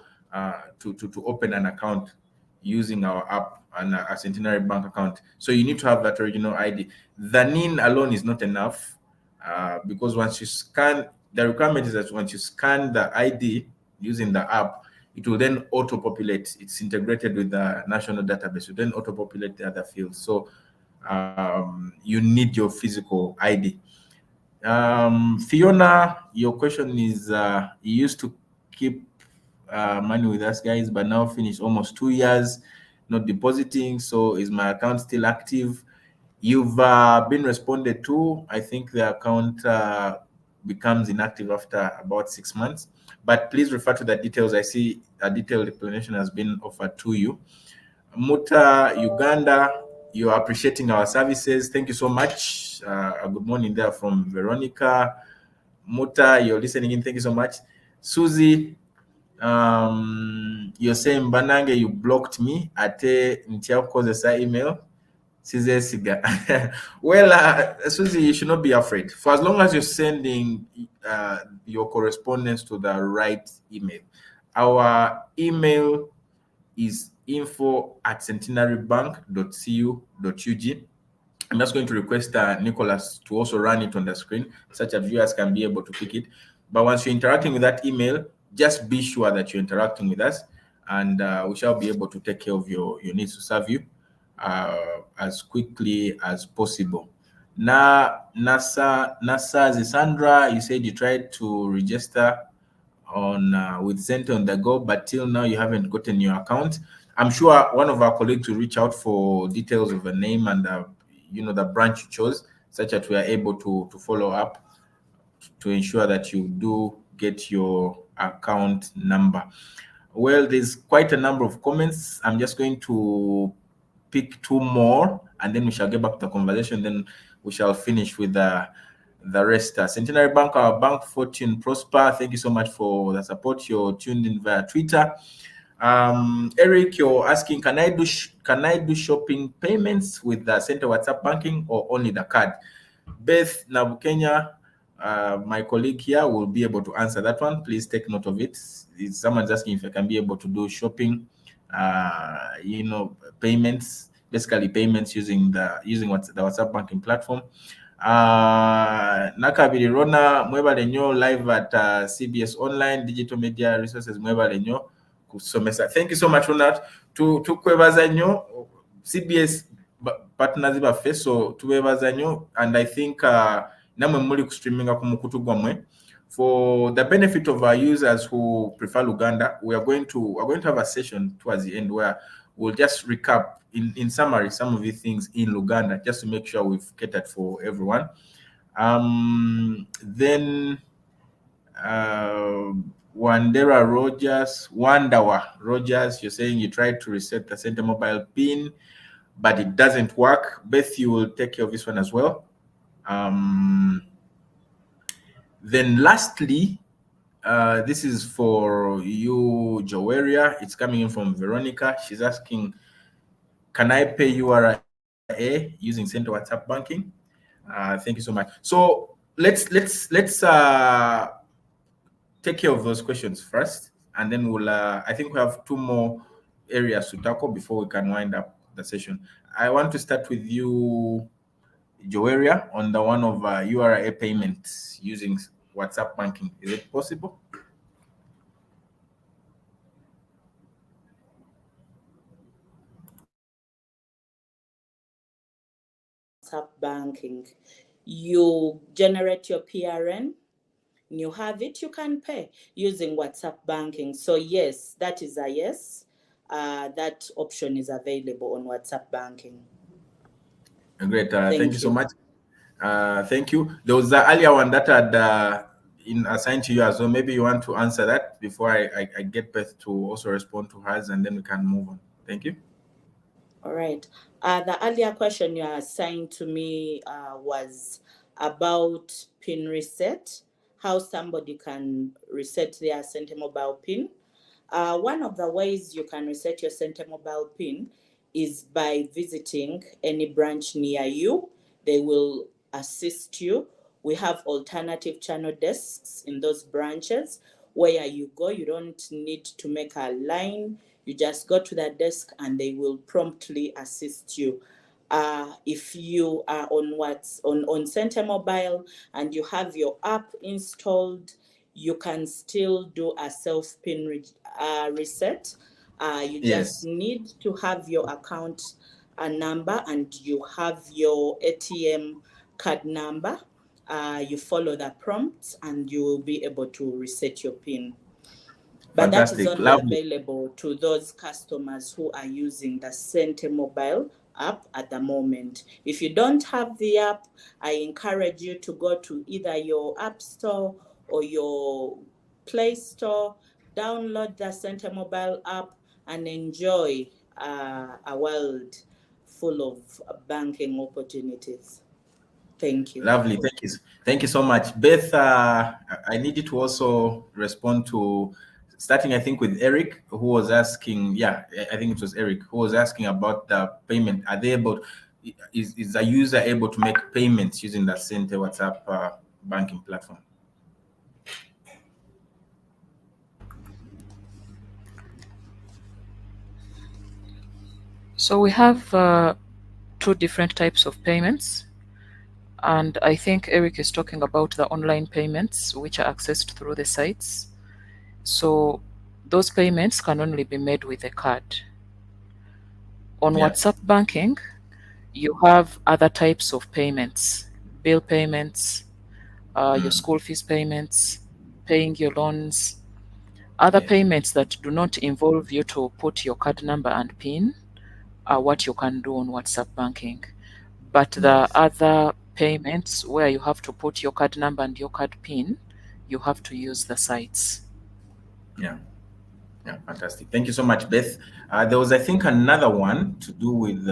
to open an account using our app and a Centenary Bank account. So you need to have that original ID. The NIN alone is not enough because once you scan, the requirement is that once you scan the ID using the app, it will then auto-populate. It's integrated with the national database. You then auto-populate the other fields. So you need your physical ID. Fiona, your question is, you used to keep money with us guys, but now finished almost 2 years not depositing. So is my account still active? You've been responded to. I think the account becomes inactive after about 6 months, but please refer to the details. I see a detailed explanation has been offered to you. Muta, Uganda, you're appreciating our services. Thank you so much. Good morning there from Veronica. Muta, you're listening in. Thank you so much. Susie, you're saying Banange, you blocked me at Ntiakozesa email. Well, Susie, you should not be afraid. For as long as you're sending your correspondence to the right email. Our email is info@centenarybank.cu.ug. I'm just going to request Nicholas to also run it on the screen, such that viewers can be able to pick it. But once you're interacting with that email, just be sure that you're interacting with us, and we shall be able to take care of your needs to serve you as quickly as possible. Now, Nasa Zisandra, you said you tried to register on with Center on the Go, but till now you haven't gotten your account. I'm sure one of our colleagues will reach out for details of the name and the branch you chose, such that we are able to follow up to ensure that you do get your account number. Well, there's quite a number of comments. I'm just going to pick 2 more, and then we shall get back to the conversation. Then we shall finish with the rest. Centenary Bank, our bank fortune prosper. Thank you so much for the support. You're tuned in via Twitter. Eric, you're asking, can I do shopping payments with the Center WhatsApp banking or only the card? Beth Nabukenya, my colleague here, will be able to answer that one. Please take note of it. Someone's asking if I can be able to do shopping, payments, basically payments using the WhatsApp banking platform. Nakabiri Rona, Mweba Lenyo, live at CBS Online Digital Media Resources, Mweba Lenyo. Thank you so much, Ronald. To Kwebazanyo, CBS partners iba face, so to Kwebazanyo, and I think namwe muli streaming kumukutu gwamwe. For the benefit of our users who prefer Luganda, we are going to have a session towards the end where we'll just recap in summary some of the things in Luganda, just to make sure we've catered for everyone. Then Wandawa Rogers, you're saying you tried to reset the Center mobile PIN, but it doesn't work. Beth, you will take care of this one as well. Then lastly, this is for you, Joweria. It's coming in from Veronica. She's asking, can I pay URA using Center WhatsApp banking? Thank you so much. So let's take care of those questions first, and then we'll I think we have 2 more areas to tackle before we can wind up the session. I want to start with you, Joweria, on the one of URA payments using WhatsApp banking. Is it possible? WhatsApp banking, you generate your PRN, you have it, you can pay using WhatsApp banking. So yes, that is a yes. That option is available on WhatsApp banking. Great. Thank you so much. Thank you. There was the earlier one that had, assigned to you as well. Maybe you want to answer that before I get Beth to also respond to hers, and then we can move on. Thank you. All right. The earlier question you assigned to me was about PIN reset, how somebody can reset their Sente Mobile PIN. One of the ways you can reset your Sente Mobile PIN is by visiting any branch near you. They will assist you. We have alternative channel desks in those branches where you go. You don't need to make a line. You just go to the desk and they will promptly assist you. If you are on Sente Mobile and you have your app installed, you can still do a self-PIN reset. You just need to have your account number and you have your ATM card number. You follow the prompts and you will be able to reset your PIN. But Fantastic. that is only Lovely. available to those customers who are using the Sente Mobile app at the moment. If you don't have the app, I encourage you to go to either your App Store or your Play Store, download the Sente Mobile app and enjoy a world full of banking opportunities. Thank you. Lovely. Thank you so much. Beth, I need you to also respond to, starting I think with Eric, who was asking, I think it was Eric, who was asking about the payment. Are they able, is a user able to make payments using the Sente WhatsApp banking platform? So we have two different types of payments. And I think Eric is talking about the online payments, which are accessed through the sites. So those payments can only be made with a card. On WhatsApp banking, you have other types of payments, bill payments, your school fees payments, paying your loans, other payments that do not involve you to put your card number and PIN are what you can do on WhatsApp banking. But the other payments where you have to put your card number and your card PIN, you have to use the sites. Yeah, fantastic. Thank you so much, Beth. There was, I think, another one to do with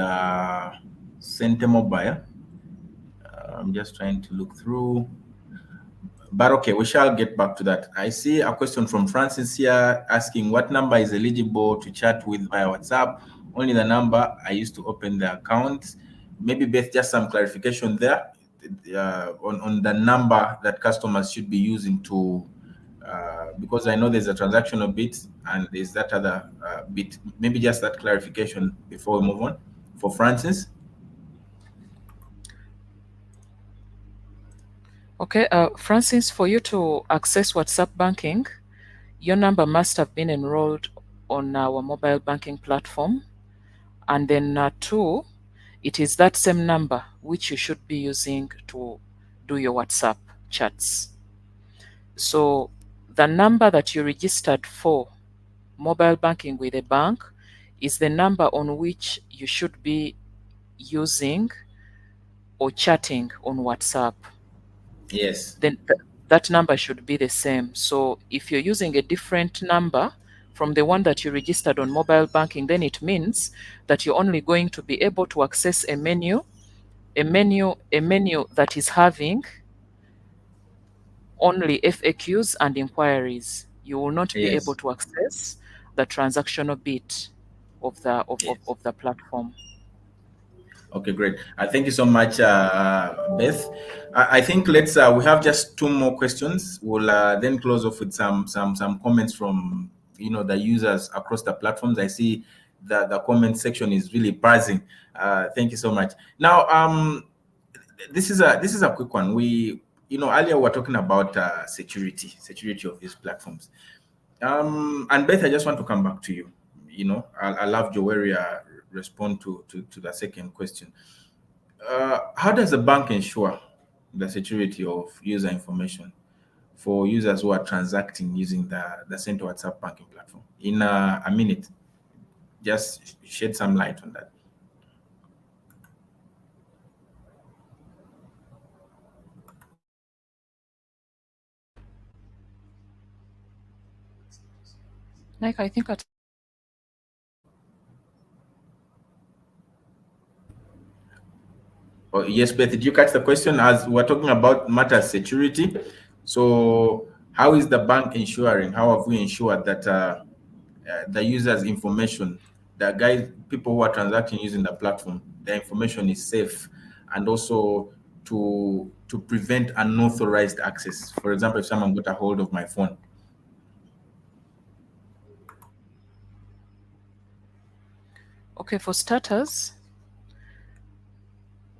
Sente Mobile. I'm just trying to look through. But okay, we shall get back to that. I see a question from Francis here asking what number is eligible to chat with via WhatsApp. Only the number I used to open the account. Maybe Beth, just some clarification there on the number that customers should be using to, because I know there's a transactional bit and there's that other bit. Maybe just that clarification before we move on for Francis. Okay, Francis, for you to access WhatsApp banking, your number must have been enrolled on our mobile banking platform. And then 2, it is that same number which you should be using to do your WhatsApp chats. So the number that you registered for mobile banking with a bank is the number on which you should be using or chatting on WhatsApp. Yes. Then that number should be the same. So if you're using a different number from the one that you registered on mobile banking, then it means that you're only going to be able to access a menu that is having only FAQs and inquiries. You will not be able to access the transactional bit of the platform. Okay, great. Thank you so much, Beth. I think let's we have just 2 more questions. We'll then close off with some comments from the users across the platforms. I see that the comment section is really buzzing. Thank you so much. Now, this is a quick one. We earlier we were talking about security of these platforms. And Beth, I just want to come back to you. I love Joweria respond to the second question. How does the bank ensure the security of user information for users who are transacting using the Sente WhatsApp banking platform? In a minute, just shed some light on that. Like, I think Oh, yes, Beth, did you catch the question? As we're talking about matters security, so how is the bank ensuring? How have we ensured that the users' information, people who are transacting using the platform, the information is safe, and also to prevent unauthorized access? For example, if someone got a hold of my phone. okay, for starters,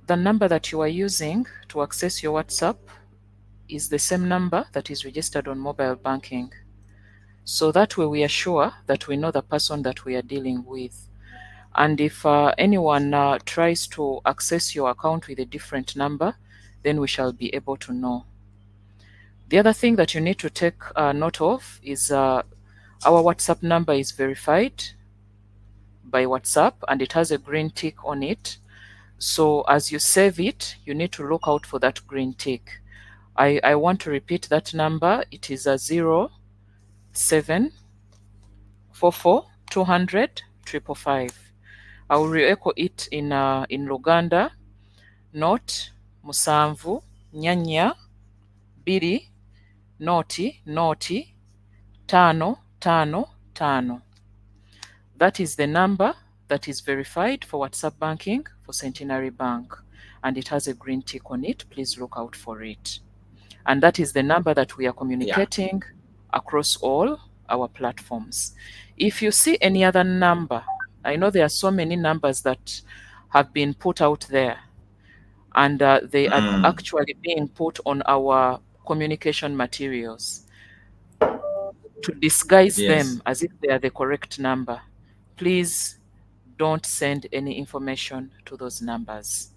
the number that you are using to access your WhatsApp is the same number that is registered on mobile banking. So that way we are sure that we know the person that we are dealing with. And if anyone tries to access your account with a different number, then we shall be able to know. The other thing that you need to take note of is our WhatsApp number is verified by WhatsApp and it has a green tick on it. So as you save it, you need to look out for that green tick. I want to repeat that number. It is a 0744200555. I will re-echo it in Luganda. Not musanvu nyanya biri noti tano tano tano. That is the number that is verified for WhatsApp banking for Centenary Bank, and it has a green tick on it. Please look out for it. And that is the number that we are communicating across all our platforms. If you see any other number, I know there are so many numbers that have been put out there, and they are actually being put on our communication materials to disguise them as if they are the correct number. Please don't send any information to those numbers.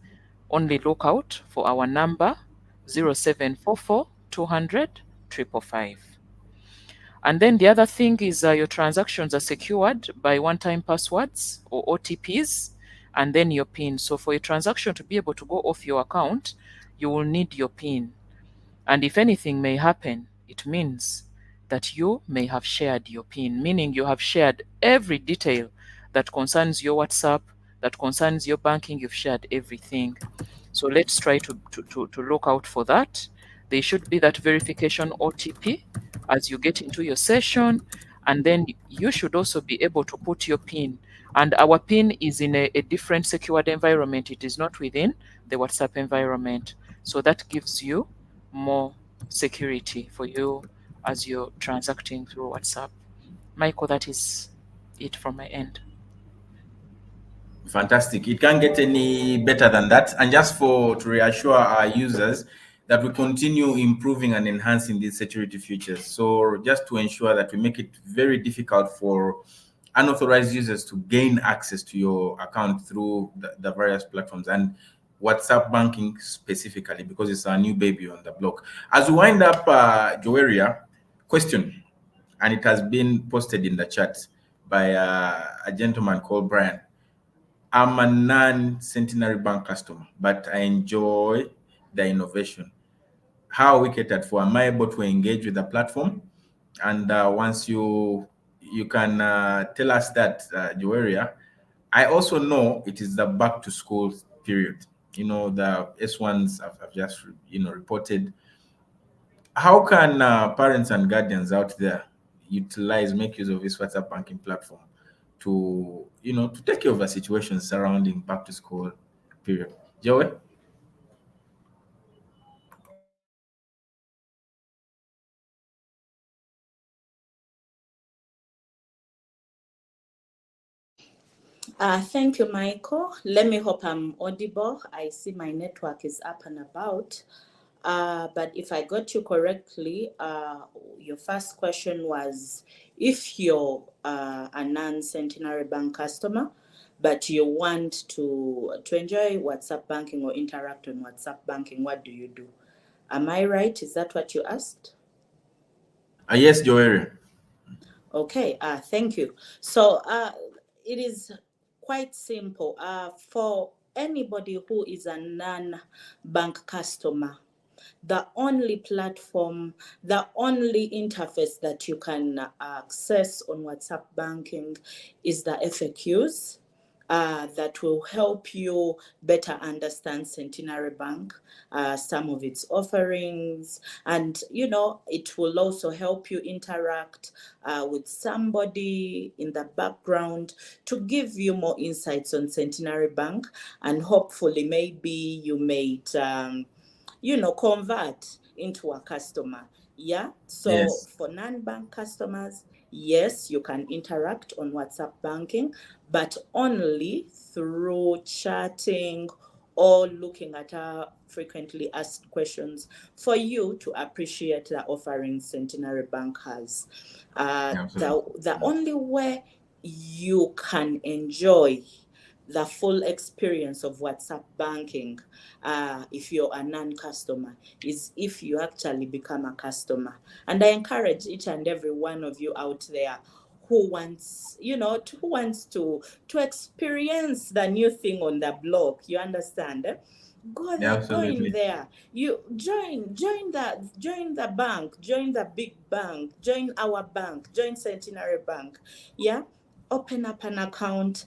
Only look out for our number 0744 200 555. And then the other thing is your transactions are secured by one-time passwords or OTPs, and then your PIN. So for a transaction to be able to go off your account, you will need your PIN. And if anything may happen, it means that you may have shared your PIN, meaning you have shared every detail that concerns your WhatsApp, that concerns your banking, you've shared everything. So let's try to look out for that. There should be that verification OTP as you get into your session, and then you should also be able to put your PIN. And our PIN is in a different secured environment. It is not within the WhatsApp environment. So that gives you more security for you as you're transacting through WhatsApp. Michael, that is it from my end. Fantastic. It can't get any better than that. And just to reassure our users that we continue improving and enhancing these security features. So just to ensure that we make it very difficult for unauthorized users to gain access to your account through the various platforms, and WhatsApp banking specifically, because it's our new baby on the block. As we wind up, Joeria, question, and it has been posted in the chat by a gentleman called Brian. I'm a non-Centenary Bank customer, but I enjoy the innovation. How are we catered for? Am I able to engage with the platform? And once you can tell us that, Joeria, I also know it is the back to school period. You know, the S1s have just reported. How can parents and guardians out there make use of this WhatsApp banking platform to take care of the situations surrounding back to school period? Joey? Thank you, Michael. Let me hope I'm audible. I see my network is up and about. But if I got you correctly, your first question was if you're a non-Centenary Bank customer, but you want to enjoy WhatsApp banking or interact on WhatsApp banking, what do you do? Am I right? Is that what you asked? Yes, Joey. Okay, thank you. So it is quite simple. For anybody who is a non-bank customer, the only platform, the only interface that you can access on WhatsApp banking is the FAQs. That will help you better understand Centenary Bank, some of its offerings, and it will also help you interact with somebody in the background to give you more insights on Centenary Bank, and hopefully maybe you may convert into a customer. So Yes. for non-bank customers, yes, you can interact on WhatsApp banking, but only through chatting or looking at our frequently asked questions for you to appreciate the offerings Centenary Bank has. The only way you can enjoy the full experience of WhatsApp banking, if you're a non-customer, is if you actually become a customer. And I encourage each and every one of you out there who wants, to experience the new thing on the block. You understand? Go in there. You join the bank, join the big bank, join our bank, join Centenary Bank. Open up an account,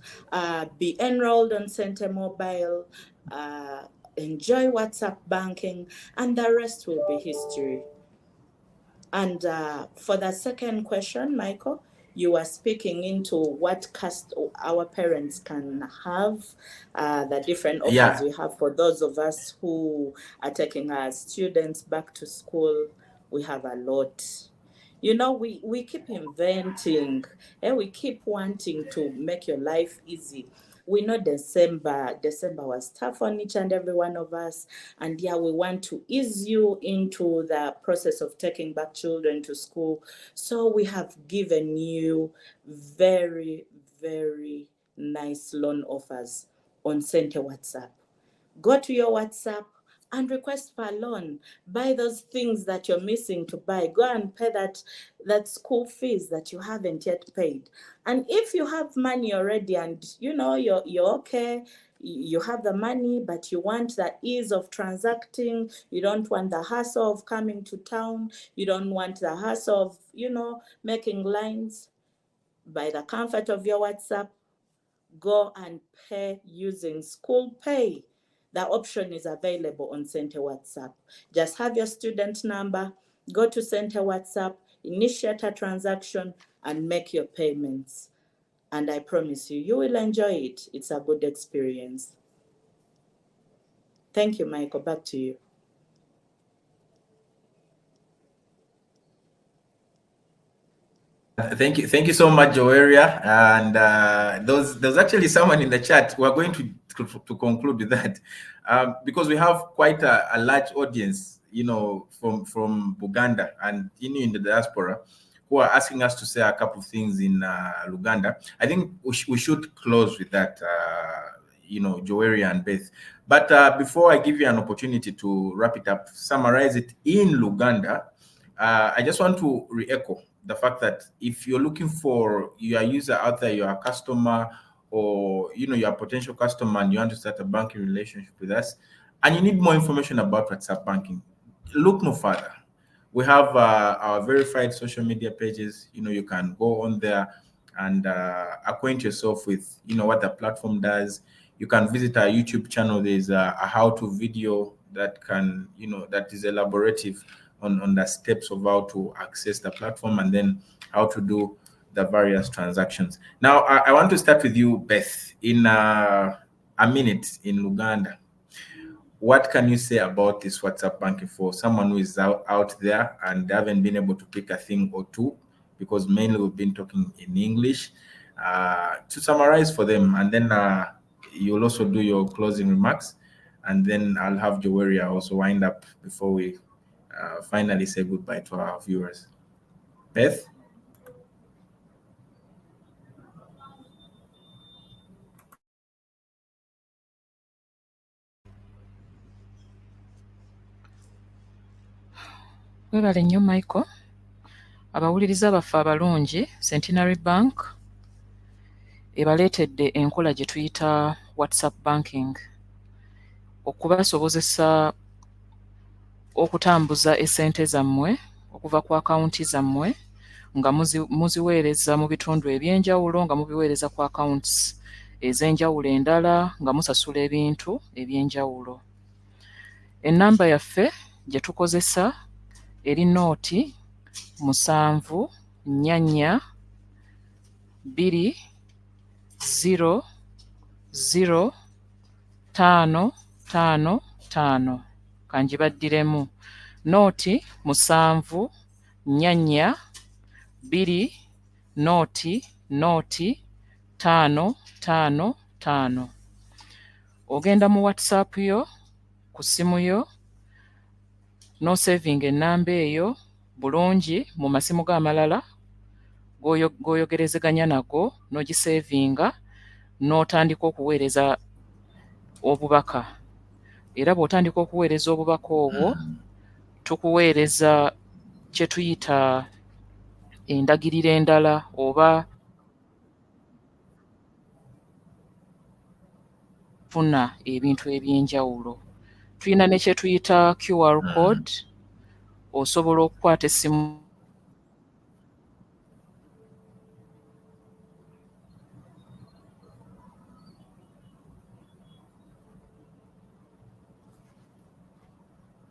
be enrolled on Center Mobile, enjoy WhatsApp banking, and the rest will be history. And for the second question, Michael, you were speaking into what our parents can have, the different offers we have for those of us who are taking our students back to school. We have a lot. We keep inventing, and we keep wanting to make your life easy. We know December was tough on each and every one of us. And we want to ease you into the process of taking back children to school. So we have given you very, very nice loan offers on Center WhatsApp. Go to your WhatsApp and request for a loan. Buy those things that you're missing to buy. Go and pay that school fees that you haven't yet paid. And if you have money already and you're okay, you have the money, but you want the ease of transacting, you don't want the hassle of coming to town, you don't want the hassle of, making lines, by the comfort of your WhatsApp, go and pay using School Pay. The option is available on Center WhatsApp. Just have your student number, go to Center WhatsApp, initiate a transaction, and make your payments. And I promise you will enjoy it. It's a good experience. Thank you, Michael. Back to you. Thank you so much, Joeria. And there's actually someone in the chat. We're going to conclude with that because we have quite a large audience, from Buganda and in the diaspora, who are asking us to say a couple of things in Luganda. I think we should close with that, Joeria and Beth. But before I give you an opportunity to wrap it up, summarize it in Luganda, I just want to re-echo the fact that if you're looking for your user out there, you're a customer, or you're a potential customer and you want to start a banking relationship with us, and you need more information about WhatsApp banking, look no further. We have our verified social media pages. You can go on there and acquaint yourself with what the platform does. You can visit our YouTube channel. There's a how-to video that can that is elaborative on the steps of how to access the platform and then how to do the various transactions. Now, I want to start with you, Beth, in a minute in Luganda. What can you say about this WhatsApp banking for someone who is out there and they haven't been able to pick a thing or two, because mainly we've been talking in English, to summarize for them, and then you'll also do your closing remarks, and then I'll have Joeria also wind up before we finally say goodbye to our viewers. Beth? Webale nnyo Michael. Abawuliriza baffe abalungi, Centenary Bank ebaleetedde enkola gye tuyita WhatsApp banking okubasobozesa okutambuza essente zammwe okuva ku akawunti zammwe nga muziweereza mu bitundu ebyenjawulo nga mubiweereza ku accounts ez'enjawulo endala nga musasula ebintu ebyenjawulo. Ennamba yaffe gye tukozesa eri nooti 744200555 kanjibaddiremu nooti 744200555. Ogenda mu WhatsApp yo ku ssimu yo n'osevinga ennamba eyo bulungi mu masimu g'amalala g'oyogerezeganya nago n'ogisevinga n'otandika okuweereza obubaka. Era bw'otandika okuweereza obubaka obwo tukuweereza kye tuyita endagiriro endala oba funa ebintu ebyenjawulo. Tulina ne kye tuyita QR code, osobola okukwata essimu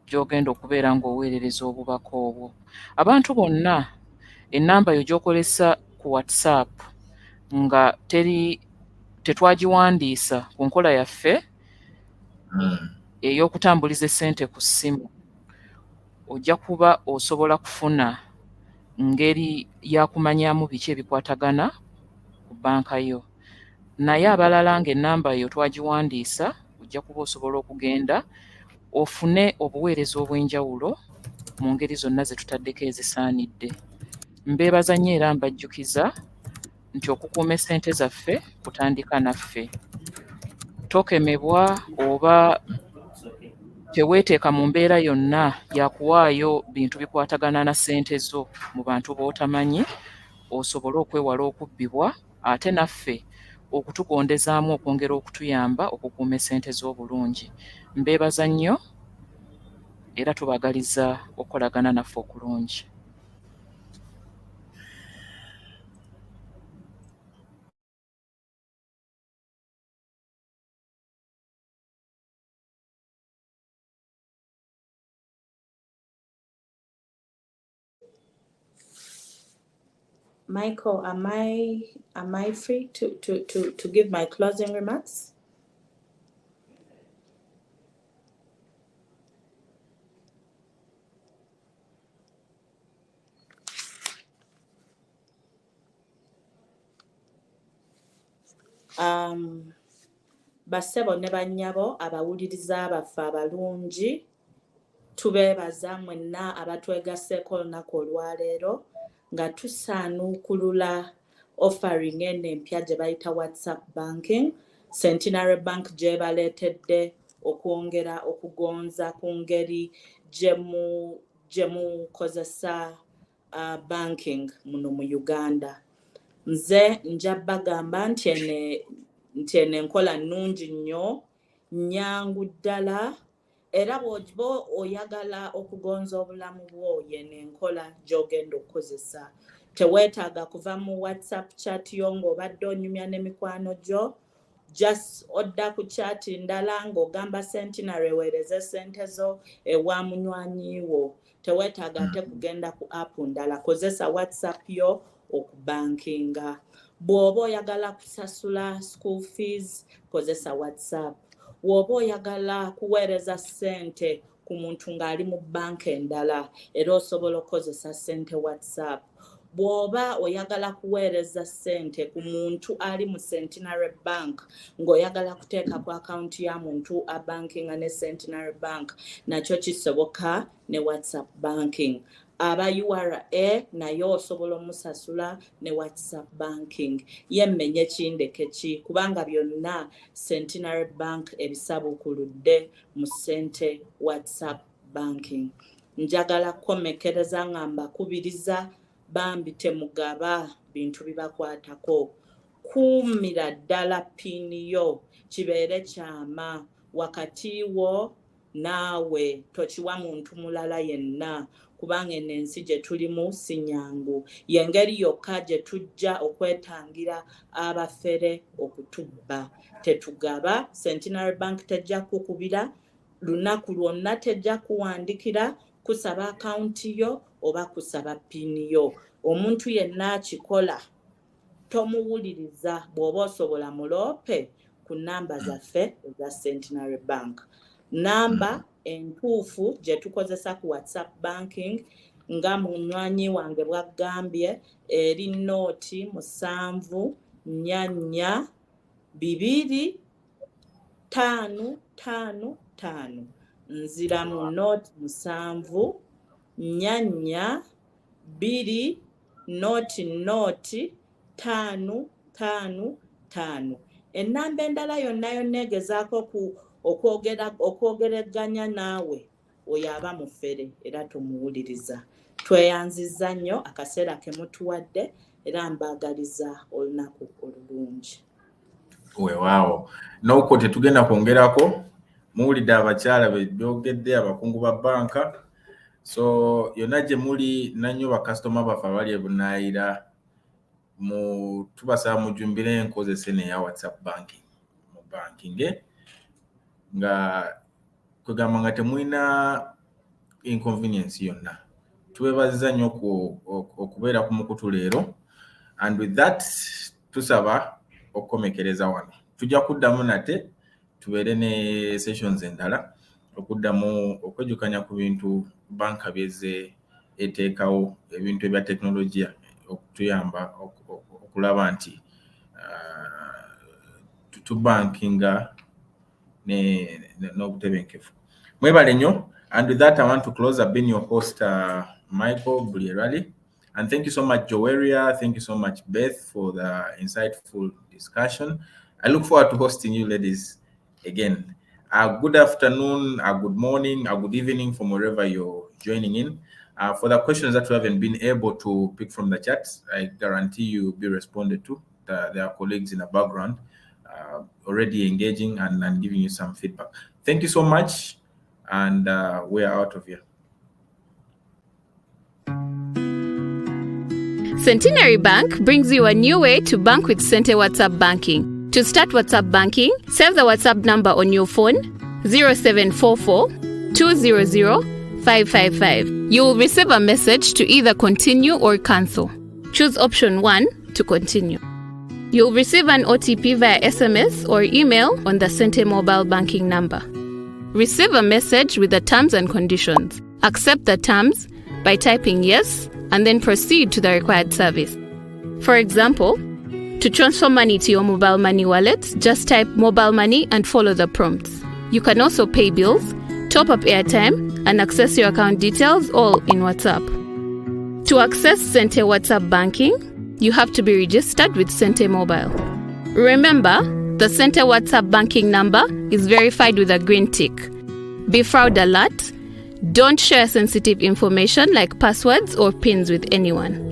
gy'ogenda okubeera ng'oweerereza obubaka obwo. Abantu bonna ennamba yo gy'okozesa ku WhatsApp nga tetwagiwandiisa ku nkola yaffe ey'okutambuliza essente ku ssimu, ojja kuba osobola kufuna ngeri yakumanyaamu biki ebikwatagana ku bbanka yo. Naye abalala ng'ennamba yo twagiwandiisa, ojja kuba osobola okugenda ofune obuweereza obw'enjawulo mu ngeri zonna ze tutaddeko ezisaanidde. Mbeebaza nnyo era mbajjukiza nti okukuuma essente zaffe kutandika naffe. Tokemebwa oba teweeteeka mu mbeera yonna yakuwaayo bintu bikwatagana na ssente zo mu bantu b'otamanyi, osobole okwewala okubbibwa ate naffe okutugondezaamu okwongera okutuyamba okukuuma essente z'obulungi. Mbeebaza nnyo era tubagaliza okukolagana naffe okulungi. Michael, am I free to give my closing remarks? Bassebo ne bannyabo abawuliriza baffe abalungi, tubeebaza mwenna abatwegasseeko olunaku olwaleero nga tusaanuukulula offering eno empya gye bayita WhatsApp banking. Centenary Bank gyebaleetedde okwongera okugonza ku ngeri gye mukozesa banking muno mu Uganda. Nze nja bagamba nti eno enkola nnungi nnyo, nnyangu ddala, era bw'oba oyagala okugonza obulamu bwo yeno enkola gy'ogenda okukozesa. Teweetaaga kuva mu WhatsApp chat yo ng'obadde onyumya ne mikwano gyo. Just odda ku chat ndala ng'ogamba Centenary eweereze ssente zo ewa munywanyi wo. Teweetaaga ate kugenda ku app ndala, kozesa WhatsApp yo okubankinga. Bw'oba oyagala kusasula school fees, kozesa WhatsApp. Bw'oba oyagala kuweereza ssente ku muntu ng'ali mu banka endala, era osobola okukozesa ssente WhatsApp. Bw'oba oyagala kuweereza ssente ku muntu ali mu Centenary Bank ng'oyagala kuteeka ku akawunti ya muntu abankinga ne Centenary Bank, nakyo kisoboka ne WhatsApp banking. Aba URA naye osobola omusasula ne WhatsApp banking. Yemmenye kindeke ki kubanga byonna Centenary Bank ebisabukuludde mu ssente WhatsApp banking. Njagala kukomekereza nga mbakubiriza bambi temugaba bintu bibakwatako. Kuumira ddala pini yo kibeere kyama wakati wo naawe tokiwa muntu mulala yenna kubanga ensi gye tulimu si nnyangu. Y'engeri yokka gye tujja okwetangira abafere okutubba. Tetugaba, Centenary Bank tejja kukubira, lunaku lwonna tejja kuwandikira kusaba akaunti yo oba kusaba pini yo. Omuntu yenna akikola tomuwuliriza bw'oba osobola muloope ku namba zaffe eza Centenary Bank. Namba entuufu gye tukozesa ku WhatsApp banking nga munywanyi wange bwagambye eri nooti 7442555. Nzira mu nooti 7442555. Ennamba endala yonna egezaako okwogeraganya naawe oyo aba mufere era tumuwuliriza. Tweyanziza nnyo akaseera ke mutuwadde era mbaagaliza olunaku olulungi. Weewaawo n'okwo tetugenda kwongerako. Muwulidde abakyala bebyogedde abakungu ba banka. So yonna gye muli nannyo bakasitoma baffe abali e Bunaayira tubasaba mujumbire enkozesa eno eya WhatsApp banking mu banking nga kwegamba nga temulina inconvenience yonna. Tubeebaziza nnyo okubeera ku mukutu leero, and with that tusaba okukomekereza wano. Tujja kuddamu nate tubeere ne sessions endala okuddamu okwejjukanya ku bintu banka byeze eteekawo, ebintu ebya teknologiya okutuyamba okulaba nti tubankinga n'obutebenkefu. Mwebale nnyo. And with that, I want to close. I've been your host, Michael Bulierali. And thank you so much, Joweria. Thank you so much, Beth, for the insightful discussion. I look forward to hosting you ladies again. Good afternoon, good morning, good evening from wherever you're joining in. For the questions that we haven't been able to pick from the chat, I guarantee you'll be responded to. There are colleagues in the background already engaging and giving you some feedback. Thank you so much, and we are out of here. Centenary Bank brings you a new way to bank with Sente WhatsApp Banking. To start WhatsApp banking, save the WhatsApp number on your phone 0744 200 555. You will receive a message to either continue or cancel. Choose option 1 to continue. You'll receive an OTP via SMS or email on the Sente mobile banking number. Receive a message with the terms and conditions. Accept the terms by typing yes and then proceed to the required service. For example, to transfer money to your mobile money wallet, just type mobile money and follow the prompts. You can also pay bills, top up airtime, and access your account details all in WhatsApp. To access Sente WhatsApp banking, you have to be registered with Sente Mobile. Remember, the Sente WhatsApp banking number is verified with a green tick. Be fraud alert. Don't share sensitive information like passwords or PINs with anyone.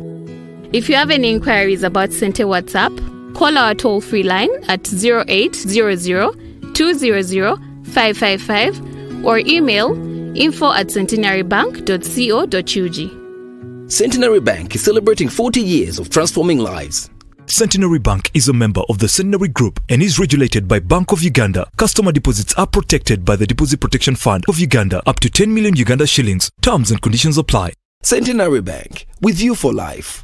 If you have any inquiries about Sente WhatsApp, call our toll-free line at 0800 200 555 or email info@centenarybank.co.ug. Centenary Bank is celebrating 40 years of transforming lives. Centenary Bank is a member of the Centenary Group and is regulated by Bank of Uganda. Customer deposits are protected by the Deposit Protection Fund of Uganda up to 10 million Uganda shillings. Terms and conditions apply. Centenary Bank, with you for life.